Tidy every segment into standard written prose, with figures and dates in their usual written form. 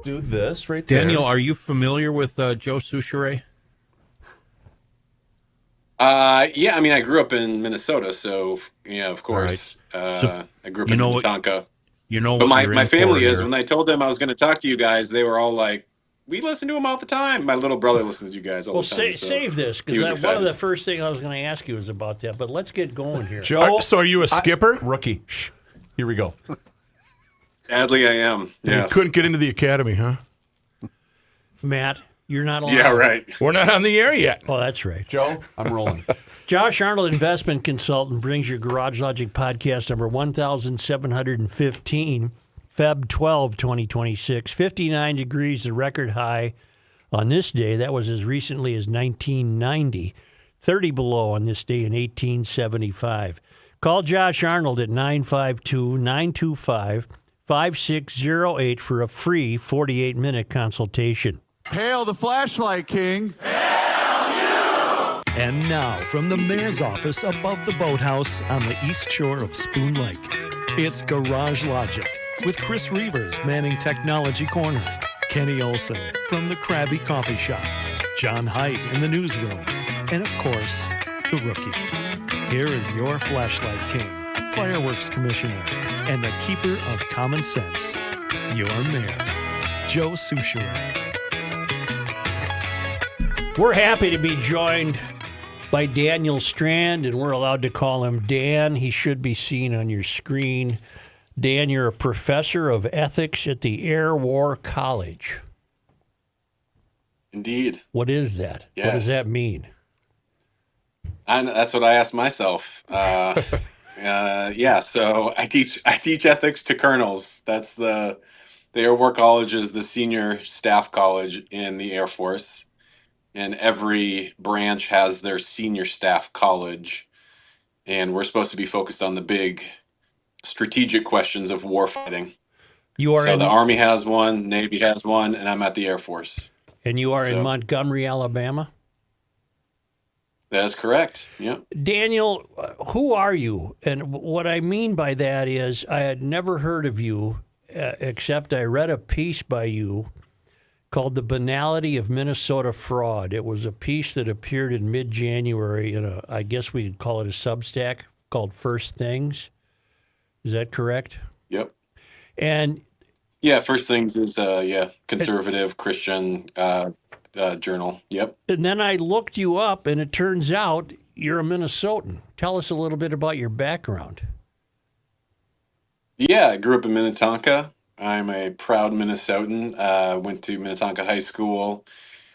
do this right there. Daniel, are you familiar with Joe Souchere? Yeah, I mean, I grew up in Minnesota, so yeah, of course. So, I grew up in Minnetonka. But my family is, when I told them I was going to talk to you guys, they were all like, we listen to him all the time. My little brother listens to you guys all the time. Save this, because one of the first things I was going to ask you was about that, but let's get going here. Joe, so are you a skipper? Rookie. Shh. Here we go. Sadly, I am. Yeah. You couldn't get into the academy, huh? Matt, you're not allowed. Yeah, right. We're not on the air yet. Oh, that's right. Joe, I'm rolling. Josh Arnold, investment consultant, brings your Garage Logic podcast number 1715, Feb 12, 2026. 59 degrees, the record high on this day. That was as recently as 1990. 30 below on this day in 1875. Call Josh Arnold at 952-925-5608 for a free 48-minute consultation. Hail the flashlight king. And now, from the mayor's office above the boathouse on the east shore of Spoon Lake, it's Garage Logic with Chris Reavers manning Technology Corner, Kenny Olson from the Krabby Coffee Shop, John Heidt in the newsroom, and of course, the rookie. Here is your flashlight king, fireworks commissioner, and the keeper of common sense, your mayor, Joe Souchere. We're happy to be joined by Daniel Strand, and we're allowed to call him Dan. He should be seen on your screen. Dan, you're a professor of ethics at the Air War College. Indeed. What is that? Yes. What does that mean? That's what I asked myself. Yeah, so I teach ethics to colonels. That's the Air War College is the senior staff college in the Air Force. And every branch has their senior staff college. And we're supposed to be focused on the big strategic questions of warfighting. The Army has one, Navy has one, and I'm at the Air Force. And you are in Montgomery, Alabama? That is correct, yeah. Daniel, who are you? And what I mean by that is I had never heard of you, except I read a piece by you called The Banality of Minnesota Fraud. It was a piece that appeared in mid-January in I guess we could call it a Substack called First Things. Is that correct? Yep. And yeah, First Things is conservative Christian journal. Yep. And then I looked you up, and it turns out you're a Minnesotan. Tell us a little bit about your background. Yeah, I grew up in Minnetonka. I'm a proud Minnesotan. Went to Minnetonka High School,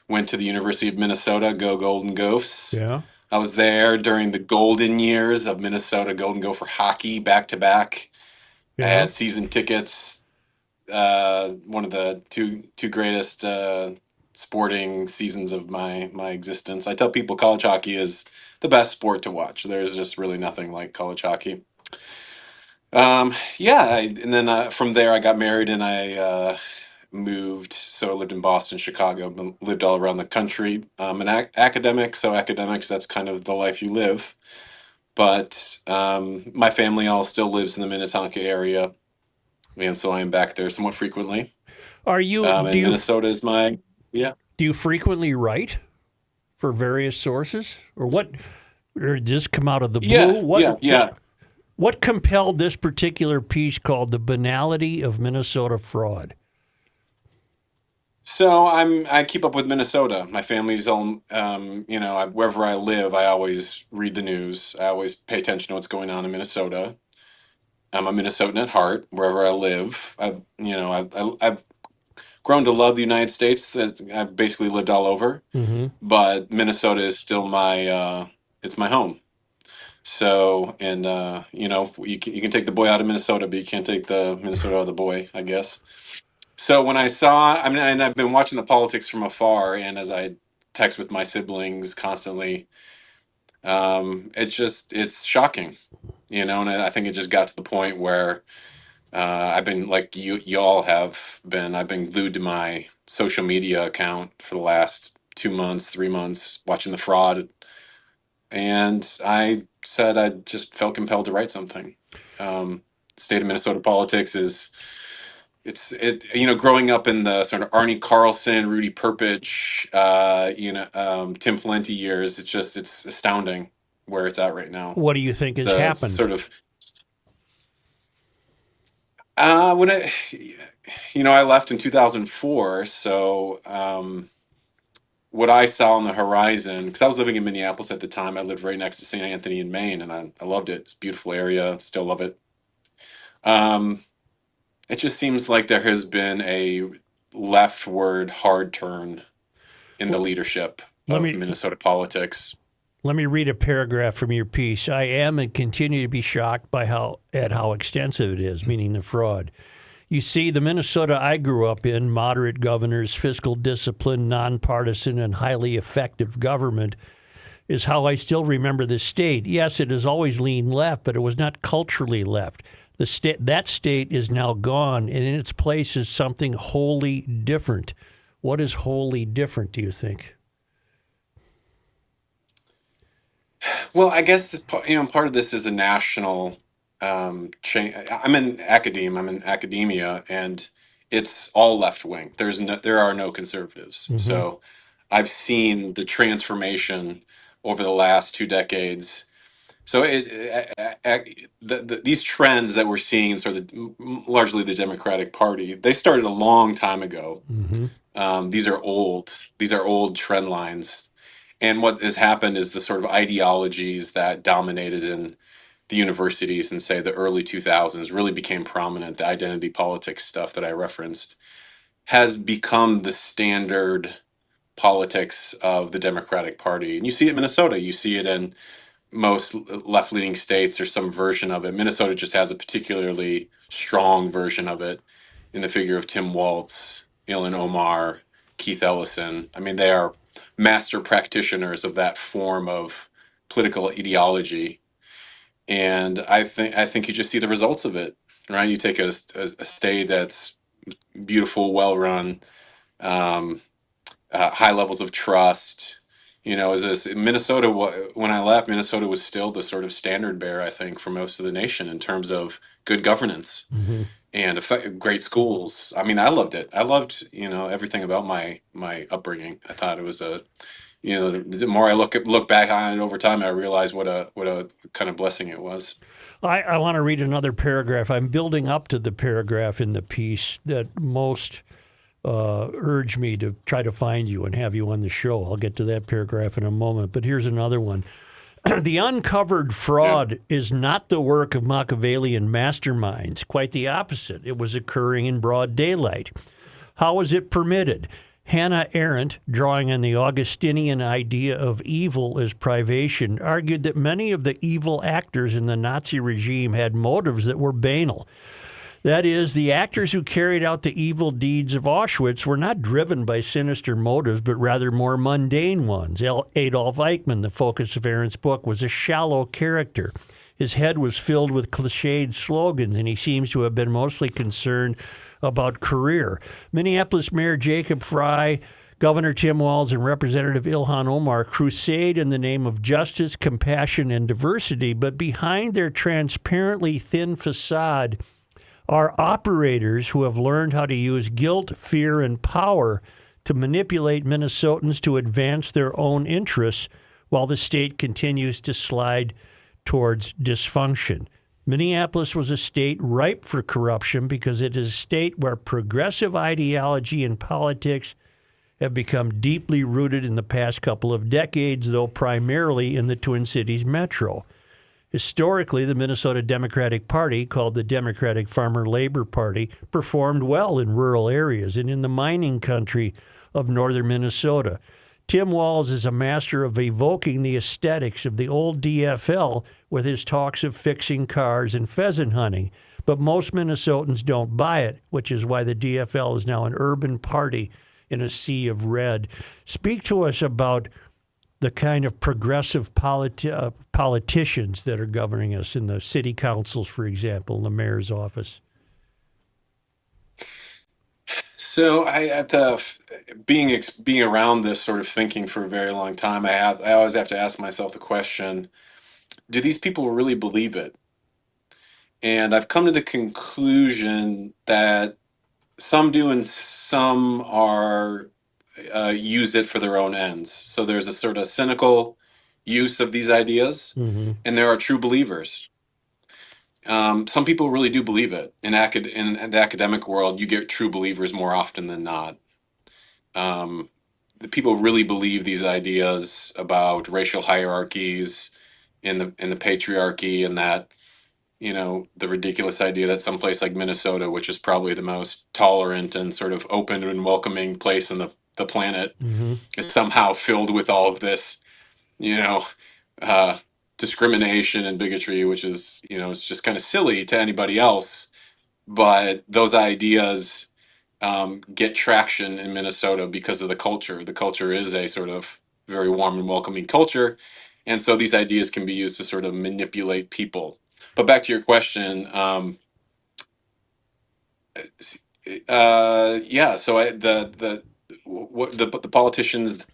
went to the University of Minnesota, go Golden Gophers. Yeah. I was there during the golden years of Minnesota Golden Gopher hockey, back-to-back. Yeah. I had season tickets, one of the two greatest sporting seasons of my existence. I tell people college hockey is the best sport to watch. There's just really nothing like college hockey. And then from there I got married and I moved. So I lived in Boston, Chicago, lived all around the country. I'm an academic, so academics, that's kind of the life you live. But my family all still lives in the Minnetonka area, and so I am back there somewhat frequently. Are you? Minnesota is my Do you frequently write for various sources, or what? Or did this come out of the blue? What compelled this particular piece called "The Banality of Minnesota Fraud"? So I keep up with Minnesota. My family's on, wherever I live, I always read the news. I always pay attention to what's going on in Minnesota. I'm a Minnesotan at heart. Wherever I live, I've grown to love the United States. I've basically lived all over, but Minnesota is still it's my home. So, and you can take the boy out of Minnesota, but you can't take the Minnesota out of the boy, I guess. So when I saw, and I've been watching the politics from afar, and as I text with my siblings constantly, it's shocking, and I think it just got to the point where I've been, like you all have been, I've been glued to my social media account for the last 2 months, 3 months, watching the fraud. And I said I just felt compelled to write something. State of Minnesota politics is growing up in the sort of Arnie Carlson, Rudy Perpich, Tim Pawlenty years, it's astounding where it's at right now. What do you think has The happened? sort of when I left in 2004, so what I saw on the horizon, because I was living in Minneapolis at the time, I lived right next to St. Anthony in Maine, and I loved it. It's a beautiful area, still love it. It just seems like there has been a leftward hard turn in the leadership of Minnesota politics. Let me read a paragraph from your piece. I am and continue to be shocked by how extensive it is, meaning the fraud. You see, the Minnesota I grew up in, moderate governors, fiscal discipline, nonpartisan, and highly effective government, is how I still remember the state. Yes, it has always leaned left, but it was not culturally left. That state is now gone, and in its place is something wholly different. What is wholly different, do you think? Well, I guess part of this is a national change. I'm in academia, and it's all left wing. There are no conservatives. Mm-hmm. So I've seen the transformation over the last 2 decades. So these trends that we're seeing, sort of largely the Democratic Party, they started a long time ago. Mm-hmm. These are old trend lines. And what has happened is the sort of ideologies that dominated in the universities in, say, the early 2000s really became prominent. The identity politics stuff that I referenced has become the standard politics of the Democratic Party. And you see it in Minnesota. You see it in most left-leaning states or some version of it. Minnesota just has a particularly strong version of it in the figure of Tim Walz, Ilhan Omar, Keith Ellison. I mean, they are master practitioners of that form of political ideology. And I think you just see the results of it, right? You take a state that's beautiful, well-run, high levels of trust. Minnesota, when I left, Minnesota was still the sort of standard bearer, I think, for most of the nation in terms of good governance and great schools. I mean, I loved it. I loved, everything about my upbringing. I thought it was the more I look back on it over time, I realize what a kind of blessing it was. I want to read another paragraph. I'm building up to the paragraph in the piece that most urged me to try to find you and have you on the show. I'll get to that paragraph in a moment, but here's another one. The uncovered fraud is not the work of Machiavellian masterminds. Quite the opposite. It was occurring in broad daylight. How was it permitted? Hannah Arendt, drawing on the Augustinian idea of evil as privation, argued that many of the evil actors in the Nazi regime had motives that were banal. That is, the actors who carried out the evil deeds of Auschwitz were not driven by sinister motives, but rather more mundane ones. Adolf Eichmann, the focus of Arendt's book, was a shallow character. His head was filled with cliched slogans, and he seems to have been mostly concerned about career. Minneapolis Mayor Jacob Frey, Governor Tim Walz, and Representative Ilhan Omar crusade in the name of justice, compassion, and diversity, but behind their transparently thin facade are operators who have learned how to use guilt, fear, and power to manipulate Minnesotans to advance their own interests while the state continues to slide towards dysfunction. Minneapolis was a state ripe for corruption because it is a state where progressive ideology and politics have become deeply rooted in the past couple of decades, though primarily in the Twin Cities metro. Historically, the Minnesota Democratic Party, called the Democratic Farmer Labor Party, performed well in rural areas and in the mining country of northern Minnesota. Tim Walz is a master of evoking the aesthetics of the old DFL with his talks of fixing cars and pheasant hunting. But most Minnesotans don't buy it, which is why the DFL is now an urban party in a sea of red. Speak to us about the kind of progressive politicians that are governing us in the city councils, for example, in the mayor's office. So I have to, being around this sort of thinking for a very long time, I always have to ask myself the question, do these people really believe it? And I've come to the conclusion that some do, and some are use it for their own ends. So there's a sort of cynical use of these ideas, Mm-hmm. and there are true believers. Some people really do believe it. In the academic world, you get true believers more often than not. The people really believe these ideas about racial hierarchies in the patriarchy, and that, the ridiculous idea that some place like Minnesota, which is probably the most tolerant and sort of open and welcoming place on the planet, Mm-hmm. is somehow filled with all of this, you know, uh, discrimination and bigotry, which is, it's just kind of silly to anybody else. But those ideas get traction in Minnesota because of the culture. The culture is a sort of very warm and welcoming culture. And so these ideas can be used to sort of manipulate people. But back to your question, yeah. So the politicians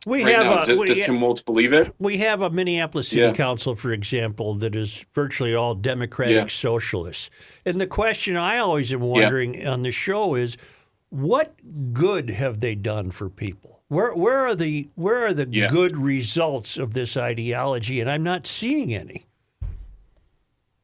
We right have now, a does Tim Walz believe it? we have a Minneapolis City Yeah. Council, for example, that is virtually all Democratic Yeah. socialists. And the question I always am wondering on the show is, what good have they done for people? Where are the Yeah. good results of this ideology? And I'm not seeing any.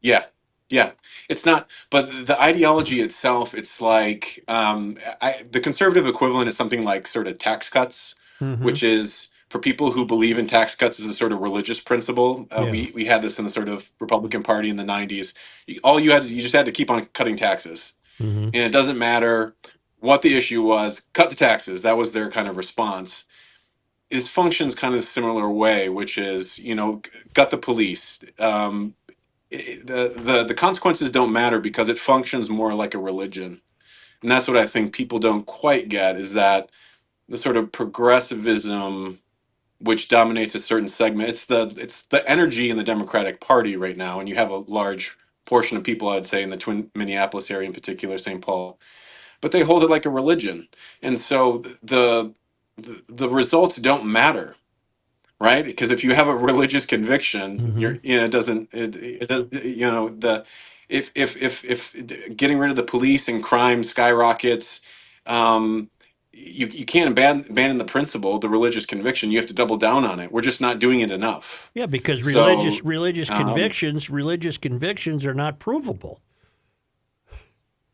Yeah, yeah. It's not, but the ideology itself, it's like the conservative equivalent is something like sort of tax cuts, Mm-hmm. which is for people who believe in tax cuts as a sort of religious principle. Yeah. We had this in the sort of Republican Party in the 90s. You just had to keep on cutting taxes, Mm-hmm. and it doesn't matter what the issue was, cut the taxes. That was their kind of response. It functions kind of a similar way, which is, gut the police. The consequences don't matter because it functions more like a religion. And that's what I think people don't quite get, is that the sort of progressivism which dominates a certain segment, it's the energy in the Democratic Party right now, and you have a large portion of people, I'd say, in the Twin Minneapolis area in particular, St. Paul, but they hold it like a religion. And so the results don't matter, right? Because if you have a religious conviction, Mhm. it doesn't, it does- you know, the if getting rid of the police and crime skyrockets, you can't abandon the principle, the religious conviction. You have to double down on it. We're just not doing it enough. Yeah, because So, religious convictions are not provable.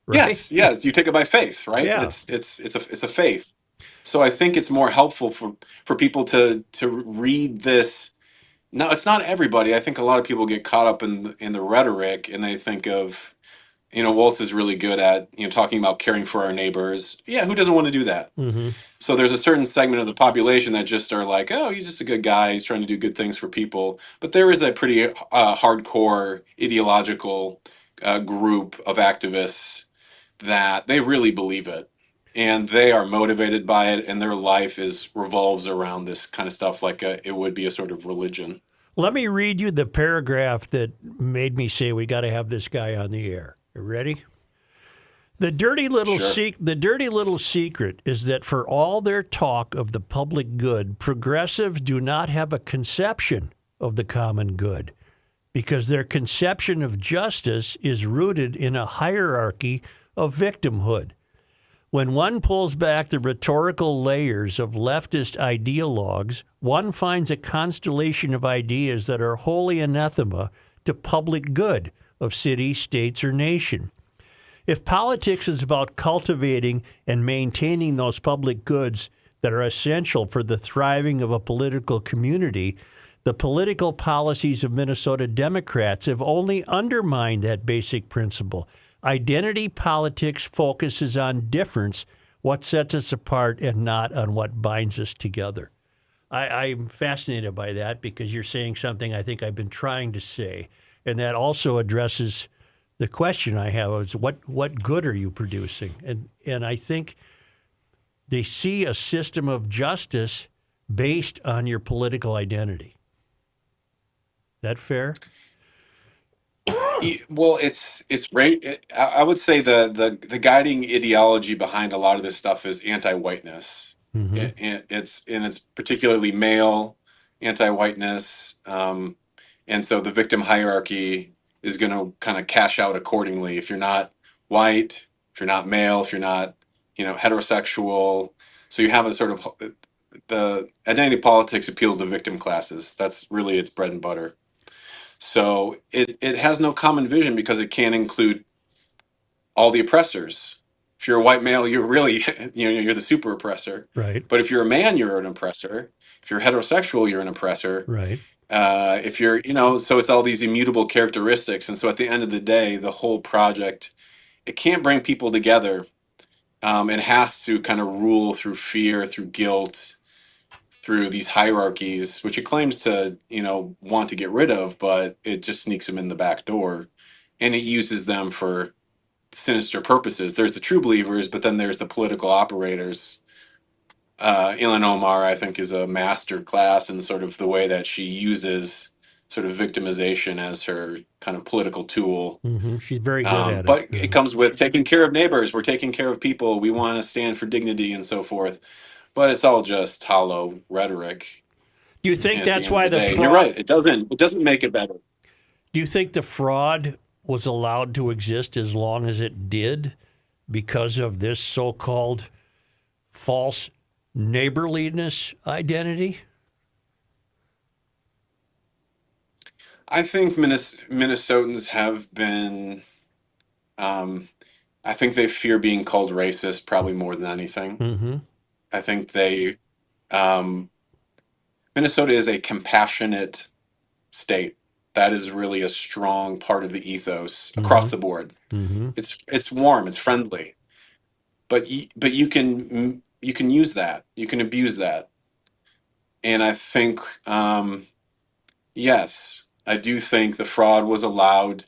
Right? Yes, you take it by faith, right? Yeah. It's a faith. So I think it's more helpful for people to read this. Now, it's not everybody. I think a lot of people get caught up in the rhetoric, and they think of, Waltz is really good at, talking about caring for our neighbors. Yeah, who doesn't want to do that? Mm-hmm. So there's a certain segment of the population that just are like, oh, he's just a good guy. He's trying to do good things for people. But there is a pretty hardcore ideological group of activists that they really believe it, and they are motivated by it, and their life revolves around this kind of stuff, like it would be a sort of religion. Let me read you the paragraph that made me say we got to have this guy on the air. You ready? The dirty little Sure. the dirty little secret is that for all their talk of the public good, progressives do not have a conception of the common good, because their conception of justice is rooted in a hierarchy of victimhood. When one pulls back the rhetorical layers of leftist ideologues, one finds a constellation of ideas that are wholly anathema to public good of city, states, or nation. If politics is about cultivating and maintaining those public goods that are essential for the thriving of a political community, the political policies of Minnesota Democrats have only undermined that basic principle. Identity politics focuses on difference, what sets us apart, and not on what binds us together. I'm fascinated by that, because you're saying something I think I've been trying to say, and that also addresses the question I have is what good are you producing? And I think they see a system of justice based on your political identity. That fair? Well, it's right. I would say the guiding ideology behind a lot of this stuff is anti-whiteness. Mm-hmm. It's particularly male anti-whiteness, and so the victim hierarchy is going to kind of cash out accordingly. If you're not white, if you're not male, if you're not, heterosexual. So you have a sort of, the identity politics appeals to victim classes. That's really its bread and butter. So it has no common vision because it can't include all the oppressors. If you're a white male, you're really, you're the super oppressor. Right. But if you're a man, you're an oppressor. If you're heterosexual, you're an oppressor. Right. If you're, so it's all these immutable characteristics. And so at the end of the day, the whole project, it can't bring people together. It has to kind of rule through fear, through guilt, through these hierarchies, which it claims to, want to get rid of, but it just sneaks them in the back door. And it uses them for sinister purposes. There's the true believers, but then there's the political operators. Ilhan Omar, I think, is a master class in sort of the way that she uses sort of victimization as her kind of political tool. Mm-hmm. She's very good at it. But it comes with taking care of neighbors. We're taking care of people. We want to stand for dignity and so forth. But it's all just hollow rhetoric. Do you think at that's end why of the the day. fraud? You're right. It doesn't make it better. Do you think the fraud was allowed to exist as long as it did because of this so-called false neighborliness identity? I think Minnesotans have been. I think they fear being called racist probably more than anything. Mm-hmm. I think Minnesota is a compassionate state. That is really a strong part of the ethos across the board. Mm-hmm. It's warm, it's friendly, but you can use that, you can abuse that, and I think yes, I do think the fraud was allowed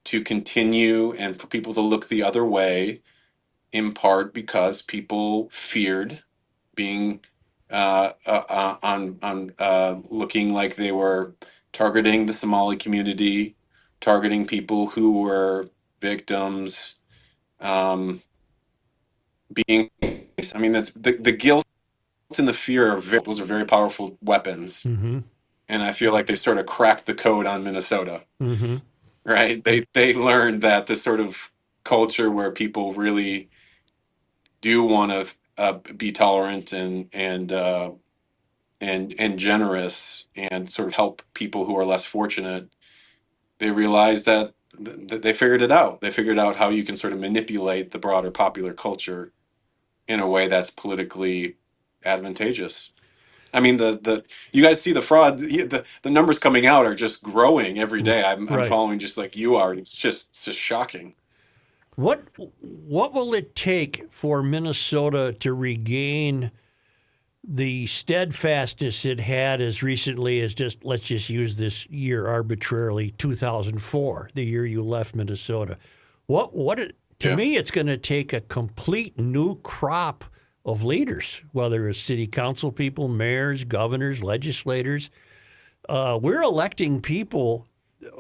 to continue and for people to look the other way, in part because people feared being looking like they were targeting the Somali community, targeting people who were victims, being. I mean, that's the guilt and the fear those are very powerful weapons, Mm-hmm. and I feel like they sort of cracked the code on Minnesota. Mm-hmm. Right? They learned that this sort of culture where people really do want to be tolerant and generous and sort of help people who are less fortunate. They realized that they figured it out. They figured out how you can sort of manipulate the broader popular culture in a way that's politically advantageous. I mean, you guys see the fraud. The numbers coming out are just growing every day. I'm Right. following just like you are. It's just shocking. What will it take for Minnesota to regain the steadfastness it had as recently as let's just use this year arbitrarily, 2004, the year you left Minnesota? To me, it's going to take a complete new crop of leaders, whether it's city council people, mayors, governors, legislators. We're electing people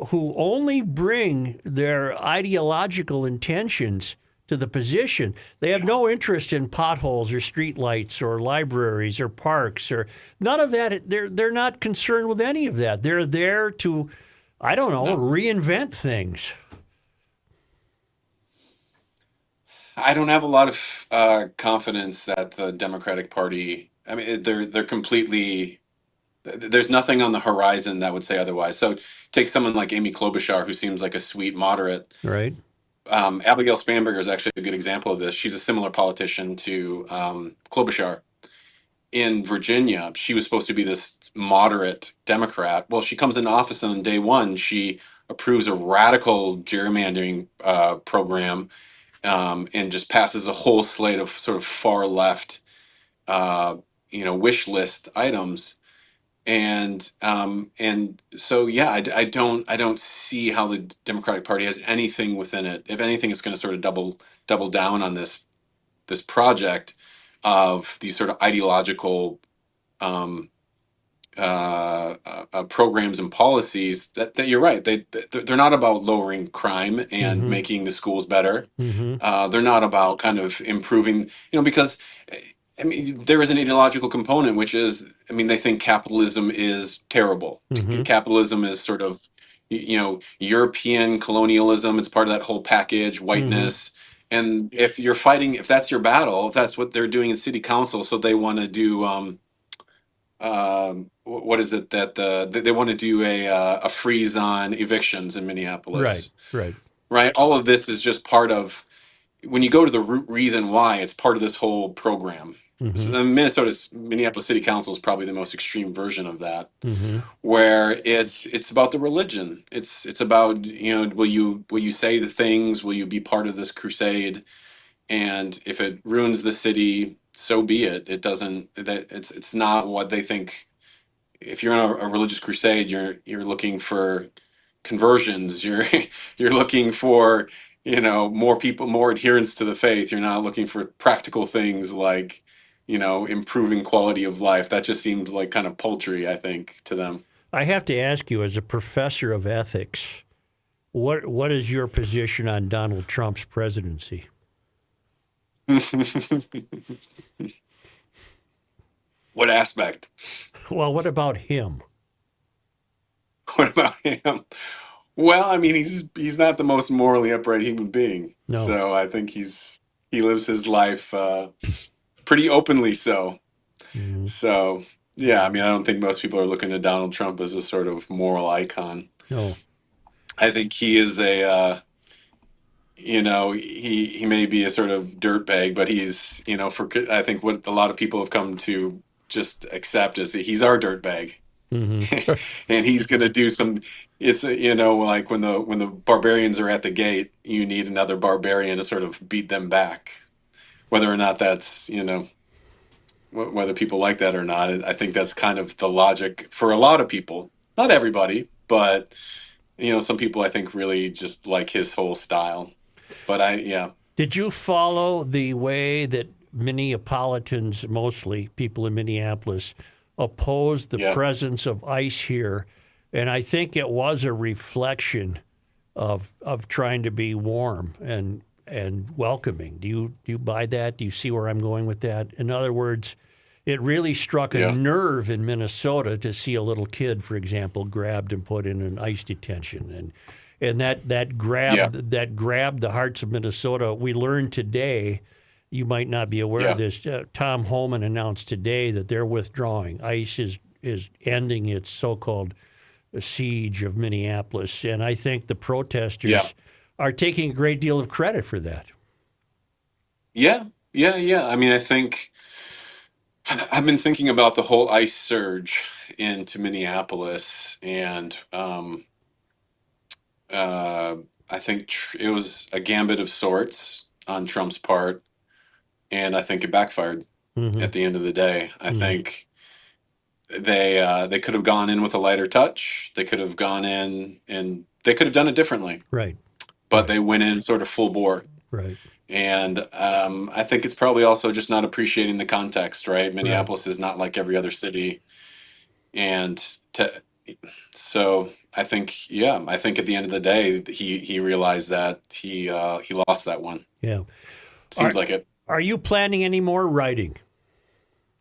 who only bring their ideological intentions to the position. They have no interest in potholes or streetlights or libraries or parks or none of that. They're not concerned with any of that. They're there to, reinvent things. I don't have a lot of confidence that the Democratic Party. I mean, they're completely. There's nothing on the horizon that would say otherwise. So take someone like Amy Klobuchar, who seems like a sweet moderate. Right. Abigail Spanberger is actually a good example of this. She's a similar politician to Klobuchar. In Virginia, she was supposed to be this moderate Democrat. Well, she comes into office and on day one, she approves a radical gerrymandering program and just passes a whole slate of sort of far left, wish list items. And so I don't see how the Democratic Party has anything within it. If anything, it's going to sort of double down on this project of these sort of ideological programs and policies that you're right. They're not about lowering crime and making the schools better. Mm-hmm. They're not about kind of improving, because. I mean, there is an ideological component, which is, they think capitalism is terrible. Mm-hmm. Capitalism is sort of, European colonialism. It's part of that whole package, whiteness. And if you're fighting, if that's your battle, if that's what they're doing in city council, so they want to do, what is it that they want to do a freeze on evictions in Minneapolis, Right. right? All of this is just part of, when you go to the root reason why, it's part of this whole program. So the Minneapolis City Council is probably the most extreme version of that, where it's about the religion. It's about, will you say the things? Will you be part of this crusade? And if it ruins the city, so be it. It doesn't. It's not what they think. If you're in a religious crusade, you're looking for conversions. You're looking for, more people, more adherence to the faith. You're not looking for practical things like, improving quality of life. That just seems like kind of paltry, I think, to them. I have to ask you, as a professor of ethics, what is your position on Donald Trump's presidency? What aspect? Well, what about him? What about him? Well, I mean, he's not the most morally upright human being. No. So I think he lives his life pretty openly. So, so yeah, I mean, I don't think most people are looking at Donald Trump as a sort of moral icon. No. I think he is he may be a sort of dirtbag, but he's, I think what a lot of people have come to just accept is that he's our dirtbag. And he's going to do some, it's, like when the barbarians are at the gate, you need another barbarian to sort of beat them back, whether or not that's, whether people like that or not. I think that's kind of the logic for a lot of people, not everybody, but, some people I think really just like his whole style. But Did you follow the way that Minneapolitans, mostly people in Minneapolis, opposed the presence of ICE here? And I think it was a reflection of trying to be warm and welcoming. Do you buy that? Do you see where I'm going with that? In other words, it really struck a nerve in Minnesota to see a little kid, for example, grabbed and put in an ICE detention, and that grabbed the hearts of Minnesota. We learned today, you might not be aware of this, Tom Homan announced today that they're withdrawing. ICE is ending its so-called siege of Minneapolis, and I think the protesters are taking a great deal of credit for that. Yeah. I mean, I think I've been thinking about the whole ICE surge into Minneapolis, and I think it was a gambit of sorts on Trump's part, and I think it backfired at the end of the day. I think they could have gone in with a lighter touch. They could have gone in and they could have done it differently. Right. But they went in sort of full bore. Right. And I think it's probably also just not appreciating the context, right? Minneapolis is not like every other city. And so I think at the end of the day, he realized that he lost that one. Yeah. Seems like it. Are you planning any more writing?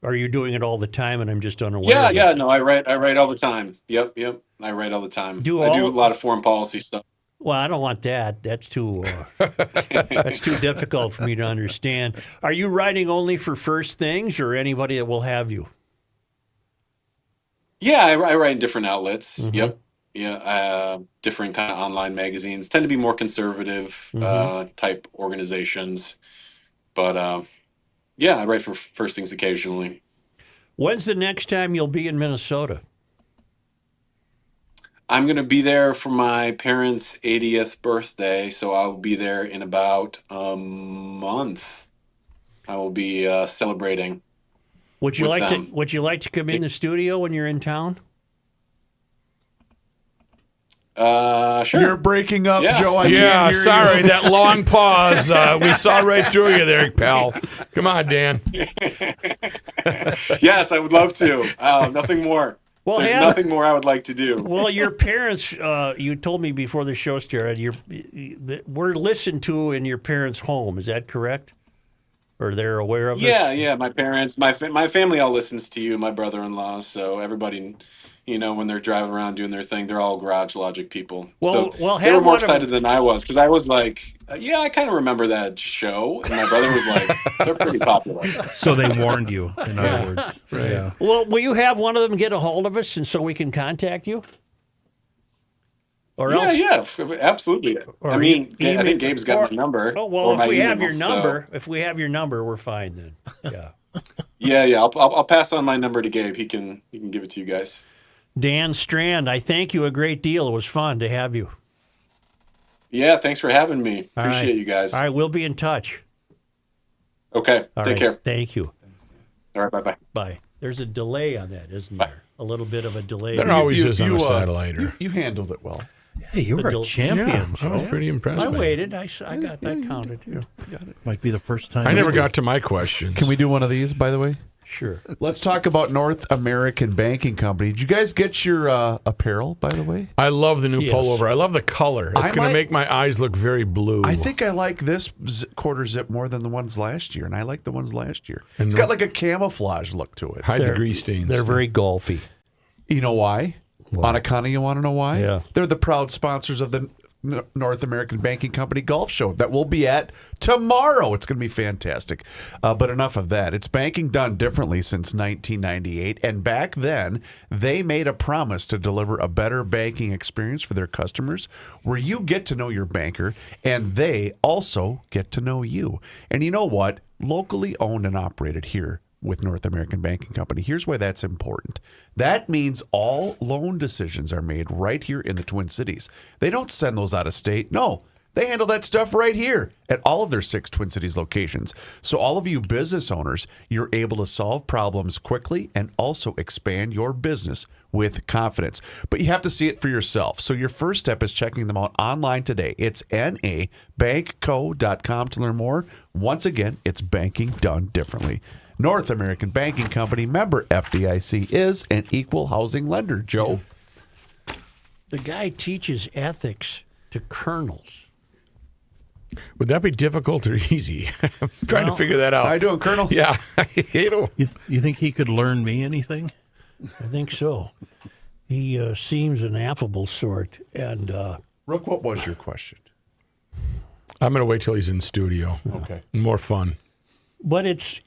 Are you doing it all the time and I'm just unaware of it? Yeah. No, I write all the time. Yep. I write all the time. I do a lot of foreign policy stuff. Well, I don't want that. That's too that's too difficult for me to understand. Are you writing only for First Things or anybody that will have you? Yeah, I write in different outlets. Yep. Yeah, different kind of online magazines. Tend to be more conservative type organizations. But I write for First Things occasionally. When's the next time you'll be in Minnesota? I'm going to be there for my parents' 80th birthday, so I'll be there in about a month. I will be celebrating. Would you like to come in the studio when you're in town? Sure. You're breaking up, Joe. I Yeah, can't hear sorry, you. that long pause. We saw right through you there, pal. Come on, Dan. Yes, I would love to. Nothing more. Well, There's nothing more I would like to do. Well, your parents, you told me before the show started, we're listened to in your parents' home. Is that correct? Or they're aware of this? Yeah. My parents, my family all listens to you, my brother-in-law. So everybody, when they're driving around doing their thing, they're all Garage Logic people. Well, they were have more one of excited than I was, because I was like, yeah, I kind of remember that show. And my brother was like, they're pretty popular. So they warned you, in other words. Right. Yeah. Well, will you have one of them get a hold of us and so we can contact you? Or else? Yeah, absolutely. I mean, I think Gabe's got my number. Oh, well, or if my we have email, your number, if we have your number, we're fine then. Yeah. Yeah. I'll pass on my number to Gabe. He can give it to you guys. Dan Strand, I thank you a great deal. It was fun to have you. Yeah, thanks for having me. All Appreciate right. you guys. All right, we'll be in touch. Okay, All take right, care. Thank you. All right, bye-bye. Bye. There's a delay on that, isn't there? A little bit of a delay. There always is on a satellite. You handled it well. Hey, you were a champion. I was pretty impressed. I by it. waited. I got that counted. Might be the first time. I never got to my questions. Can we do one of these, by the way? Sure. Let's talk about North American Banking Company. Did you guys get your apparel, by the way? I love the new Yes. pullover. I love the color. It's going to make my eyes look very blue. I think I like this quarter zip more than the ones last year, and I like the ones last year. It's got like a camouflage look to it. Hide the grease stains. They're very golfy. You know why? On account of, you want to know why? Yeah. They're the proud sponsors of the North American Banking Company Golf Show that we'll be at tomorrow. It's going to be fantastic. But enough of that. It's banking done differently since 1998. And back then, they made a promise to deliver a better banking experience for their customers where you get to know your banker and they also get to know you. And you know what? Locally owned and operated here with North American Banking Company. Here's why that's important. That means all loan decisions are made right here in the Twin Cities. They don't send those out of state. No, they handle that stuff right here at all of their 6 Twin Cities locations. So all of you business owners, you're able to solve problems quickly and also expand your business with confidence. But you have to see it for yourself. So your first step is checking them out online today. It's nabankco.com to learn more. Once again, it's banking done differently. North American Banking Company, member FDIC, is an equal housing lender. Joe? The guy teaches ethics to colonels. Would that be difficult or easy? I'm trying to figure that out. How you doing, Colonel? Yeah. You think he could learn me anything? I think so. He seems an affable sort. And Rook, what was your question? I'm going to wait till he's in studio. Okay. More fun. But it's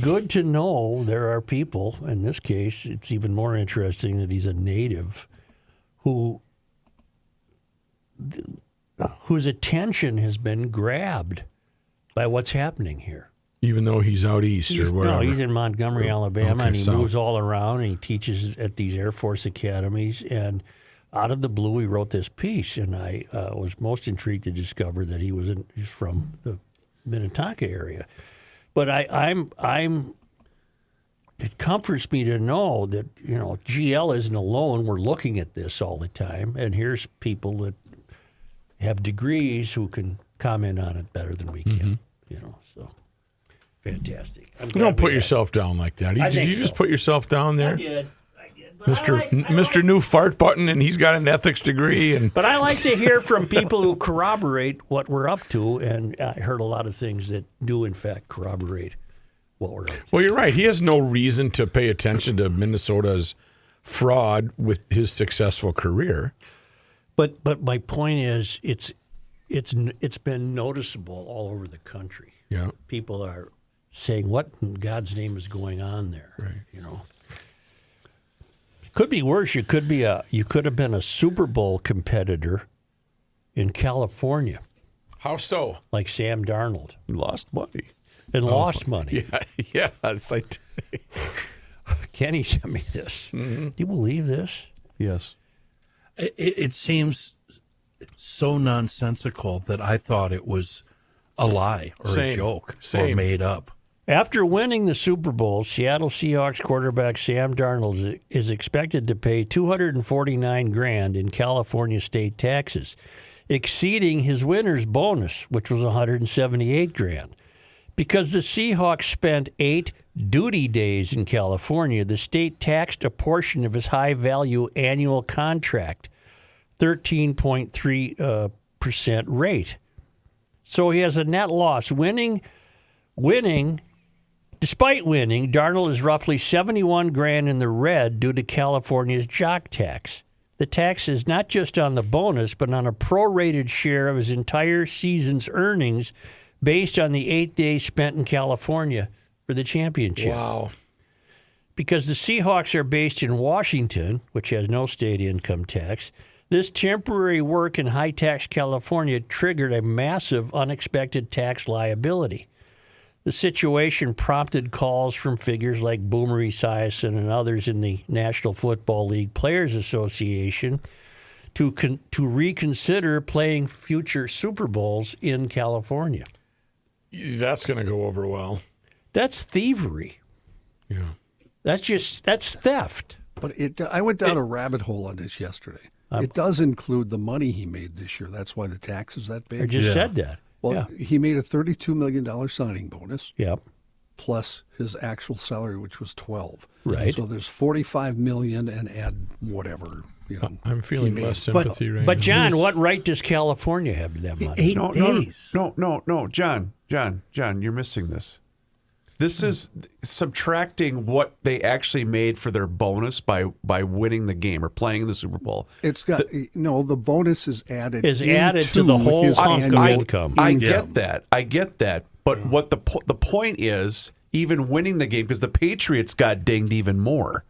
good to know there are people, in this case, it's even more interesting that he's a native, whose attention has been grabbed by what's happening here. Even though he's out east or wherever. No, he's in Montgomery, Alabama, Okay, and he south. moves all around, and he teaches at these Air Force academies. And out of the blue, he wrote this piece, and I was most intrigued to discover that he's from the Minnetonka area. But it comforts me to know that, GL isn't alone. We're looking at this all the time, and here's people that have degrees who can comment on it better than we can. So fantastic. I'm glad Don't put we yourself down like that. I Did think you just so. put yourself down there? I did. But Mr. New Fart Button, and he's got an ethics degree. But I like to hear from people who corroborate what we're up to, and I heard a lot of things that do, in fact, corroborate what we're up to. Well, you're right. He has no reason to pay attention to Minnesota's fraud with his successful career. But my point is, it's been noticeable all over the country. Yeah. People are saying, "What in God's name is going on there?" Right. Could be worse. You could have been a Super Bowl competitor in California, How so? like Sam Darnold, You lost money. and lost money. Yeah. It's like, Kenny sent me this. Do you believe this? Yes. It seems so nonsensical that I thought it was a lie or a joke or made up. After winning the Super Bowl, Seattle Seahawks quarterback Sam Darnold is expected to pay $249,000 in California state taxes, exceeding his winner's bonus, which was $178,000. Because the Seahawks spent 8 duty days in California, the state taxed a portion of his high-value annual contract, 13.3% rate. So he has a net loss. Winning Despite winning, Darnold is roughly $71,000 in the red due to California's Jock tax. The tax is not just on the bonus, but on a prorated share of his entire season's earnings based on the 8 days spent in California for the championship. Wow. Because the Seahawks are based in Washington, which has no state income tax, this temporary work in high-tax California triggered a massive unexpected tax liability. The situation prompted calls from figures like Boomer Esiason and others in the National Football League Players Association to reconsider playing future Super Bowls in California. That's going to go over well. That's thievery. Yeah. That's theft. But I went down a rabbit hole on this yesterday. It does include the money he made this year. That's why the tax is that big. I just said that. Well, he made a $32 million signing bonus. Yep. Plus his actual salary, which was $12. Right. So there's $45 million and add whatever. I'm feeling less sympathy right now. But John, what right does California have to that money? 8 days. No, John, you're missing this. This is subtracting what they actually made for their bonus by winning the game or playing in the Super Bowl. It's got the bonus is added. Added to the whole hunk of income. I get that. But what the point is, even winning the game, because the Patriots got dinged even more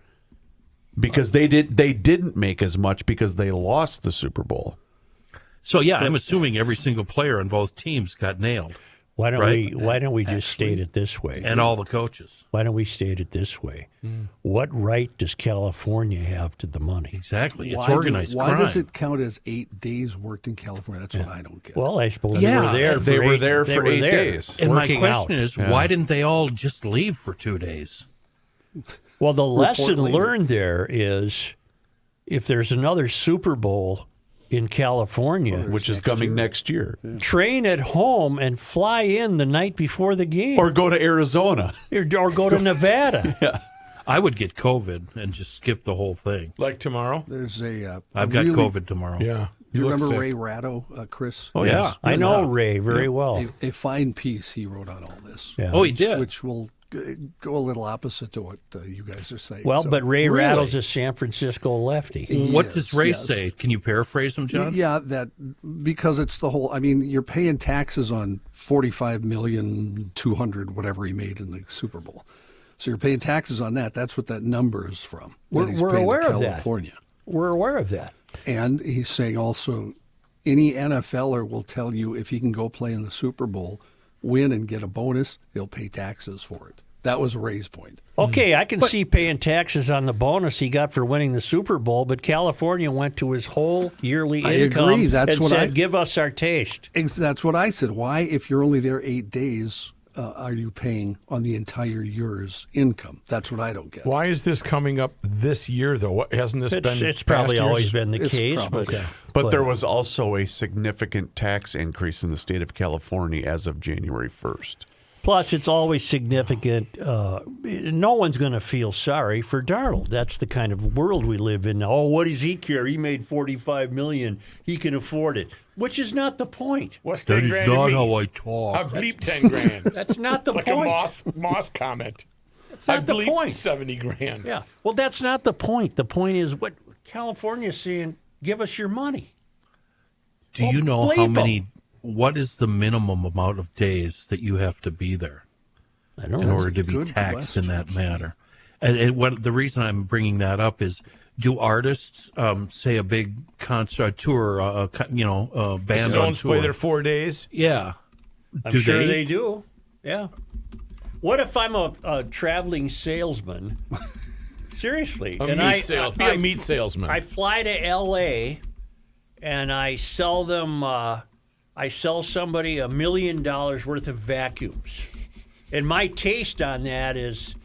because they didn't make as much because they lost the Super Bowl. So yeah, I'm assuming every single player on both teams got nailed. Why don't we just state it this way? And all the coaches. Why don't we state it this way? What right does California have to the money? Exactly. It's organized crime. Why does it count as 8 days worked in California? That's what I don't get. Well, I suppose They were there for 8 days. And my question is, why didn't they all just leave for 2 days? Well, the lesson learned there is if there's another Super Bowl in California, which is coming next year, train at home and fly in the night before the game, or go to Arizona, or go to Nevada. Yeah, I would get COVID and just skip the whole thing. Like tomorrow? There's I've got COVID tomorrow. Yeah. You remember Ray Ratto, Chris? Oh yeah, I know Ray very well. A fine piece he wrote on all this. Yeah. Oh, he did, which will go a little opposite to what you guys are saying. Well, but Ray Rattle's a San Francisco lefty. What does Ray say? Can you paraphrase him, John? Yeah, because it's the whole. I mean, you're paying taxes on $45,200,000 whatever he made in the Super Bowl. So you're paying taxes on that. That's what that number is from. We're aware of that. California. We're aware of that. And he's saying also, any NFLer will tell you if he can go play in the Super Bowl, win and get a bonus, he'll pay taxes for it. That was Ray's point. Okay, I can see paying taxes on the bonus he got for winning the Super Bowl, but California went to his whole yearly income agree. That's and what said, give us our taste. That's what I said. Why, if you're only there 8 days, are you paying on the entire year's income? That's what I don't get. Why is this coming up this year, though? Hasn't this been? It's probably always been the case. But there was also a significant tax increase in the state of California as of January 1st. Plus, it's always significant. No one's going to feel sorry for Darnold. That's the kind of world we live in now. Oh, what does he care? He made $45 million. He can afford it. Which is not the point. What's that 10 is grand to not me? how I talk. I bleep 10 grand. That's not the like point. a Moss comment. That's not the bleep point. 70 grand. Yeah. Well, that's not the point. The point is what California's saying, give us your money. Do you know how many? What is the minimum amount of days that you have to be there in order to be taxed in that matter? And what the reason I'm bringing that up is, do artists, say a big concert tour, a band on tour, play there 4 days? Yeah, I'm sure they do. Yeah. What if I'm a traveling salesman? Seriously, Be a meat salesman. I fly to L.A. and I sell them. I sell somebody $1 million worth of vacuums, and my taste on that is,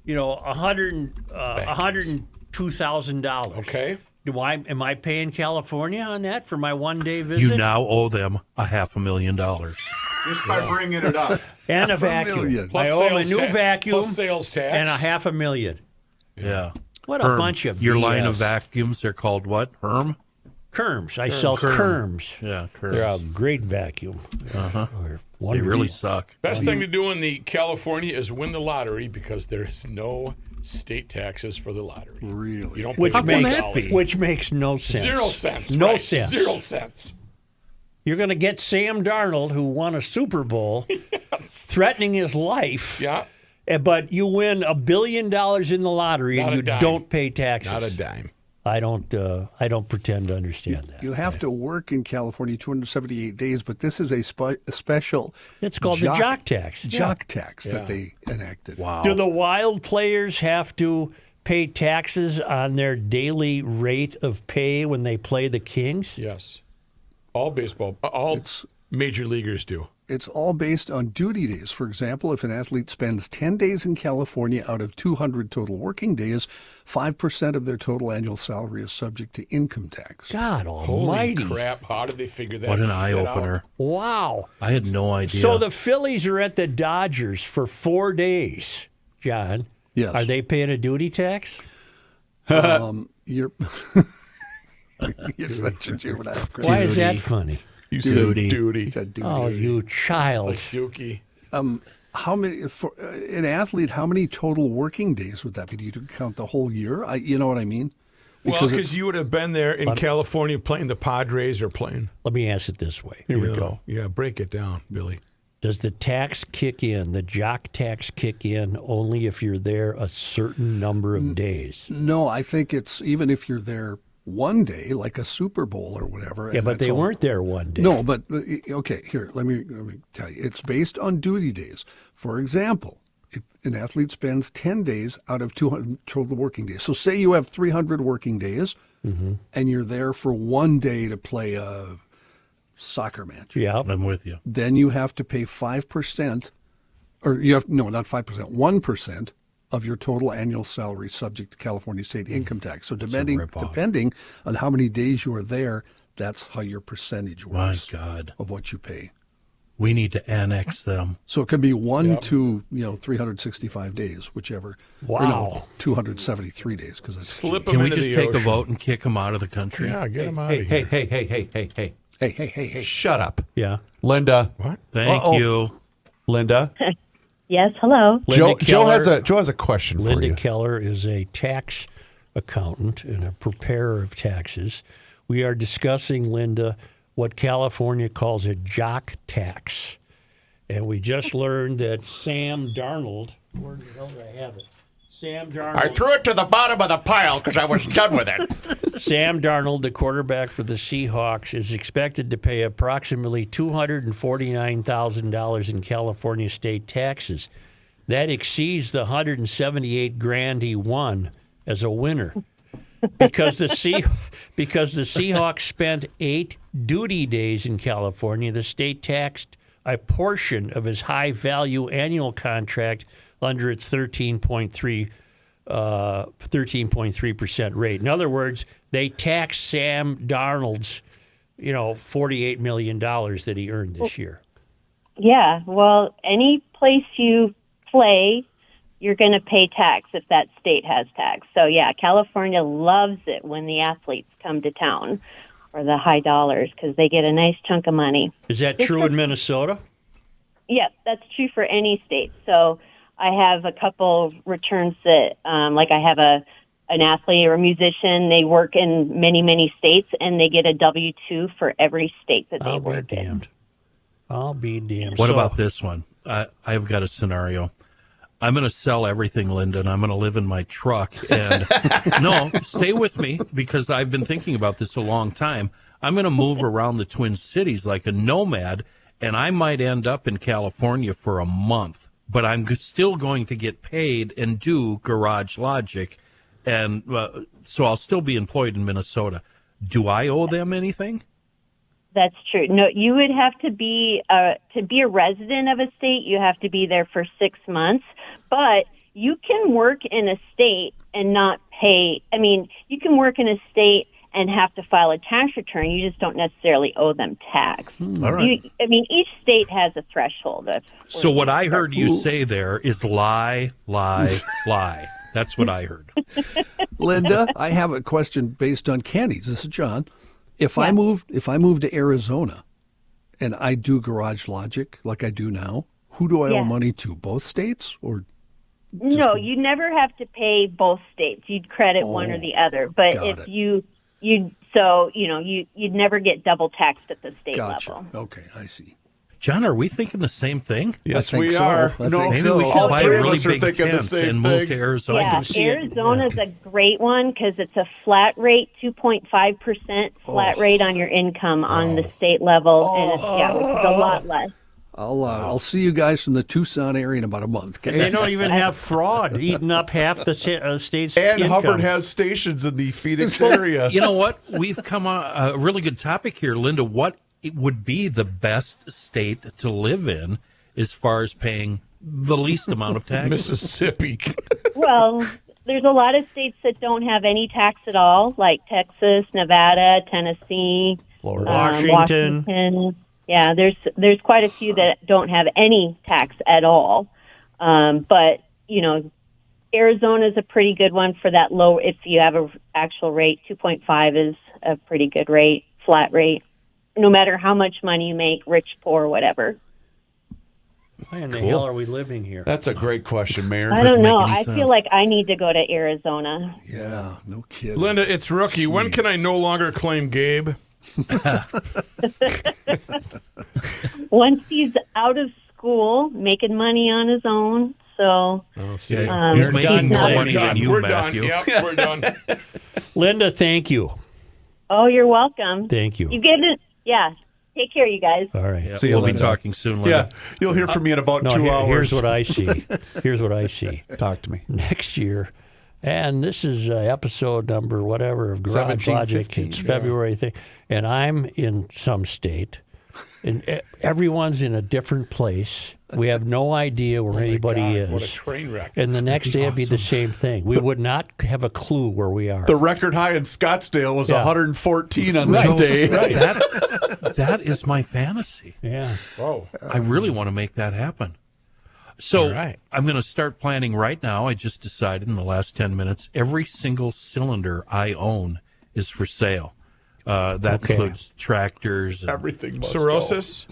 $102,000. Okay. Am I paying California on that for my 1 day visit? You now owe them $500,000 just by bringing it up. And a vacuum. I owe them a new vacuum plus sales tax and $500,000. Yeah. What Herm. a bunch of your BS. line of vacuums. They're called what? Herm. Kerms. I sell Kerms. Yeah, Kerms. They're a great vacuum. Uh-huh. Or They really suck. Best thing to do in the California is win the lottery because there's no state taxes for the lottery. Really? You don't Which pay makes $1. which makes no sense. 0 cents. No right. sense. 0 cents. You're going to get Sam Darnold, who won a Super Bowl, threatening his life. Yeah. But you win $1 billion in the lottery Not and a you dime. don't pay taxes. Not a dime. I don't pretend to understand that. You have to work in California 278 days, but this is a special. It's called the Jock tax. Jock tax that they enacted. Wow. Do the Wild players have to pay taxes on their daily rate of pay when they play the Kings? Yes. All baseball, all major leaguers do. It's all based on duty days. For example, if an athlete spends 10 days in California out of 200 total working days, 5% of their total annual salary is subject to income tax. God Holy almighty. crap. How did they figure that What an shit eye-opener. out? Wow. I had no idea. So the Phillies are at the Dodgers for 4 days, John. Yes. Are they paying a duty tax? You're such a juvenile. Chris. Why is that funny? You Duty. said duty. He said duty. Oh, you child. Like Dookie. How many for an athlete? How many total working days would that be? Do you count the whole year? You know what I mean? Well, because you would have been there in California playing the Padres or playing. Let me ask it this way. Here we go. Yeah, break it down, Billy. Does the tax kick in, the Jock tax kick in, only if you're there a certain number of days? No, I think it's even if you're there one day, like a Super Bowl or whatever. Yeah, but they weren't there one day. No, but okay. Here, let me tell you. It's based on duty days. For example, if an athlete spends 10 days out of 200 total working days. So say you have 300 working days, and you're there for one day to play a soccer match. Yeah. I'm with you. Then you have to pay 5%, or you have no, not 5%, 1% of your total annual salary subject to California state income tax. So depending on how many days you are there, that's how your percentage My works God. of what you pay. We need to annex them. So it can be 1 to 365 days, whichever. Wow. Or no, 273 days because that's Slip Can them we into just the take a ocean. vote and kick them out of the country? Yeah, get them out Hey, of hey, here. hey, hey, hey, hey, hey. Shut up. Yeah. Linda. What? Thank you. Linda. Yes, hello. Joe Keller- has a question for Linda you. Keller is a tax accountant and a preparer of taxes. We are discussing, Linda, what California calls a Jock tax. And we just learned that Sam Darnold, where the hell did I have it? Sam Darnold. I threw it to the bottom of the pile because I was done with it. Sam Darnold, the quarterback for the Seahawks, is expected to pay approximately $249,000 in California state taxes. That exceeds the $178,000 he won as a winner. Because the Seahawks spent 8 duty days in California, the state taxed a portion of his high-value annual contract under its 13.3% rate. In other words, they taxed Sam Darnold's, $48 million that he earned this year. Yeah, well, any place you play, you're going to pay tax if that state has tax. So, yeah, California loves it when the athletes come to town or the high dollars because they get a nice chunk of money. Is that true in Minnesota? Yes, that's true for any state. So I have a couple returns that, like I have an athlete or a musician, they work in many, many states, and they get a W-2 for every state that they work in. I'll be damned. What about this one? I've got a scenario. I'm going to sell everything, Linda, and I'm going to live in my truck. And no, stay with me because I've been thinking about this a long time. I'm going to move around the Twin Cities like a nomad, and I might end up in California for a month, but I'm still going to get paid and do Garage Logic, and so I'll still be employed in Minnesota. Do I owe them anything? That's true. No, you would have to be a resident of a state. You have to be there for 6 months, but you can work in a state and not pay. I mean, you can work in a state and have to file a tax return. You just don't necessarily owe them tax. All right. Each state has a threshold. So what I heard you say there is lie, lie, lie. That's what I heard. Linda, I have a question based on Kenny's. This is John. If I moved to Arizona and I do Garage Logic like I do now, who do I owe money to? Both states or? No, you never have to pay both states. You'd credit one or the other. But if you'd never get double taxed at the state level. Okay, I see. John, are we thinking the same thing? Yes, we are. Maybe we should all buy three a of really us are big thinking the tent same and thing. move to Arizona. Yeah, Arizona's a great one because it's a flat rate, 2.5% flat rate on your income on the state level, and it's which is a lot less. I'll see you guys from the Tucson area in about a month. Okay? And they don't even have fraud eating up half the state's And income. Hubbard has stations in the Phoenix area. You know what? We've come on a really good topic here, Linda. What it would be the best state to live in as far as paying the least amount of taxes? Mississippi. Well, there's a lot of states that don't have any tax at all, like Texas, Nevada, Tennessee, Florida. Washington. Yeah, there's quite a few that don't have any tax at all. But, Arizona's a pretty good one for that low. If you have an actual rate, 2.5 is a pretty good rate, flat rate, no matter how much money you make, rich, poor, whatever. Why in the hell are we living here? That's a great question, Mayor. I don't know. I feel like I need to go to Arizona. Yeah, no kidding. Linda, it's rookie. When can I no longer claim Gabe? Once he's out of school, making money on his own. So he's making more money than you, Matthew. Done. Yep, we're done. Linda, thank you. Oh, you're welcome. Thank you. You get it? Yeah. Take care, you guys. All right. Yeah, See you we'll be later. talking soon, Linda. Yeah, you'll hear from me in about 2 hours. Here's what I see. Here's what I see. Talk to me. Next year, and this is episode number whatever of Garage 17, Logic. 15, It's February thing, and I'm in some state, and everyone's in a different place. We have no idea where anybody is. What a train wreck. And the next day it'd be the same thing. We would not have a clue where we are. The record high in Scottsdale was 114 on this day. Right. That is my fantasy. Yeah. Whoa. I really want to make that happen. So I'm going to start planning right now. I just decided in the last 10 minutes, every single cylinder I own is for sale. That includes tractors, and, Everything must Cirrhosis?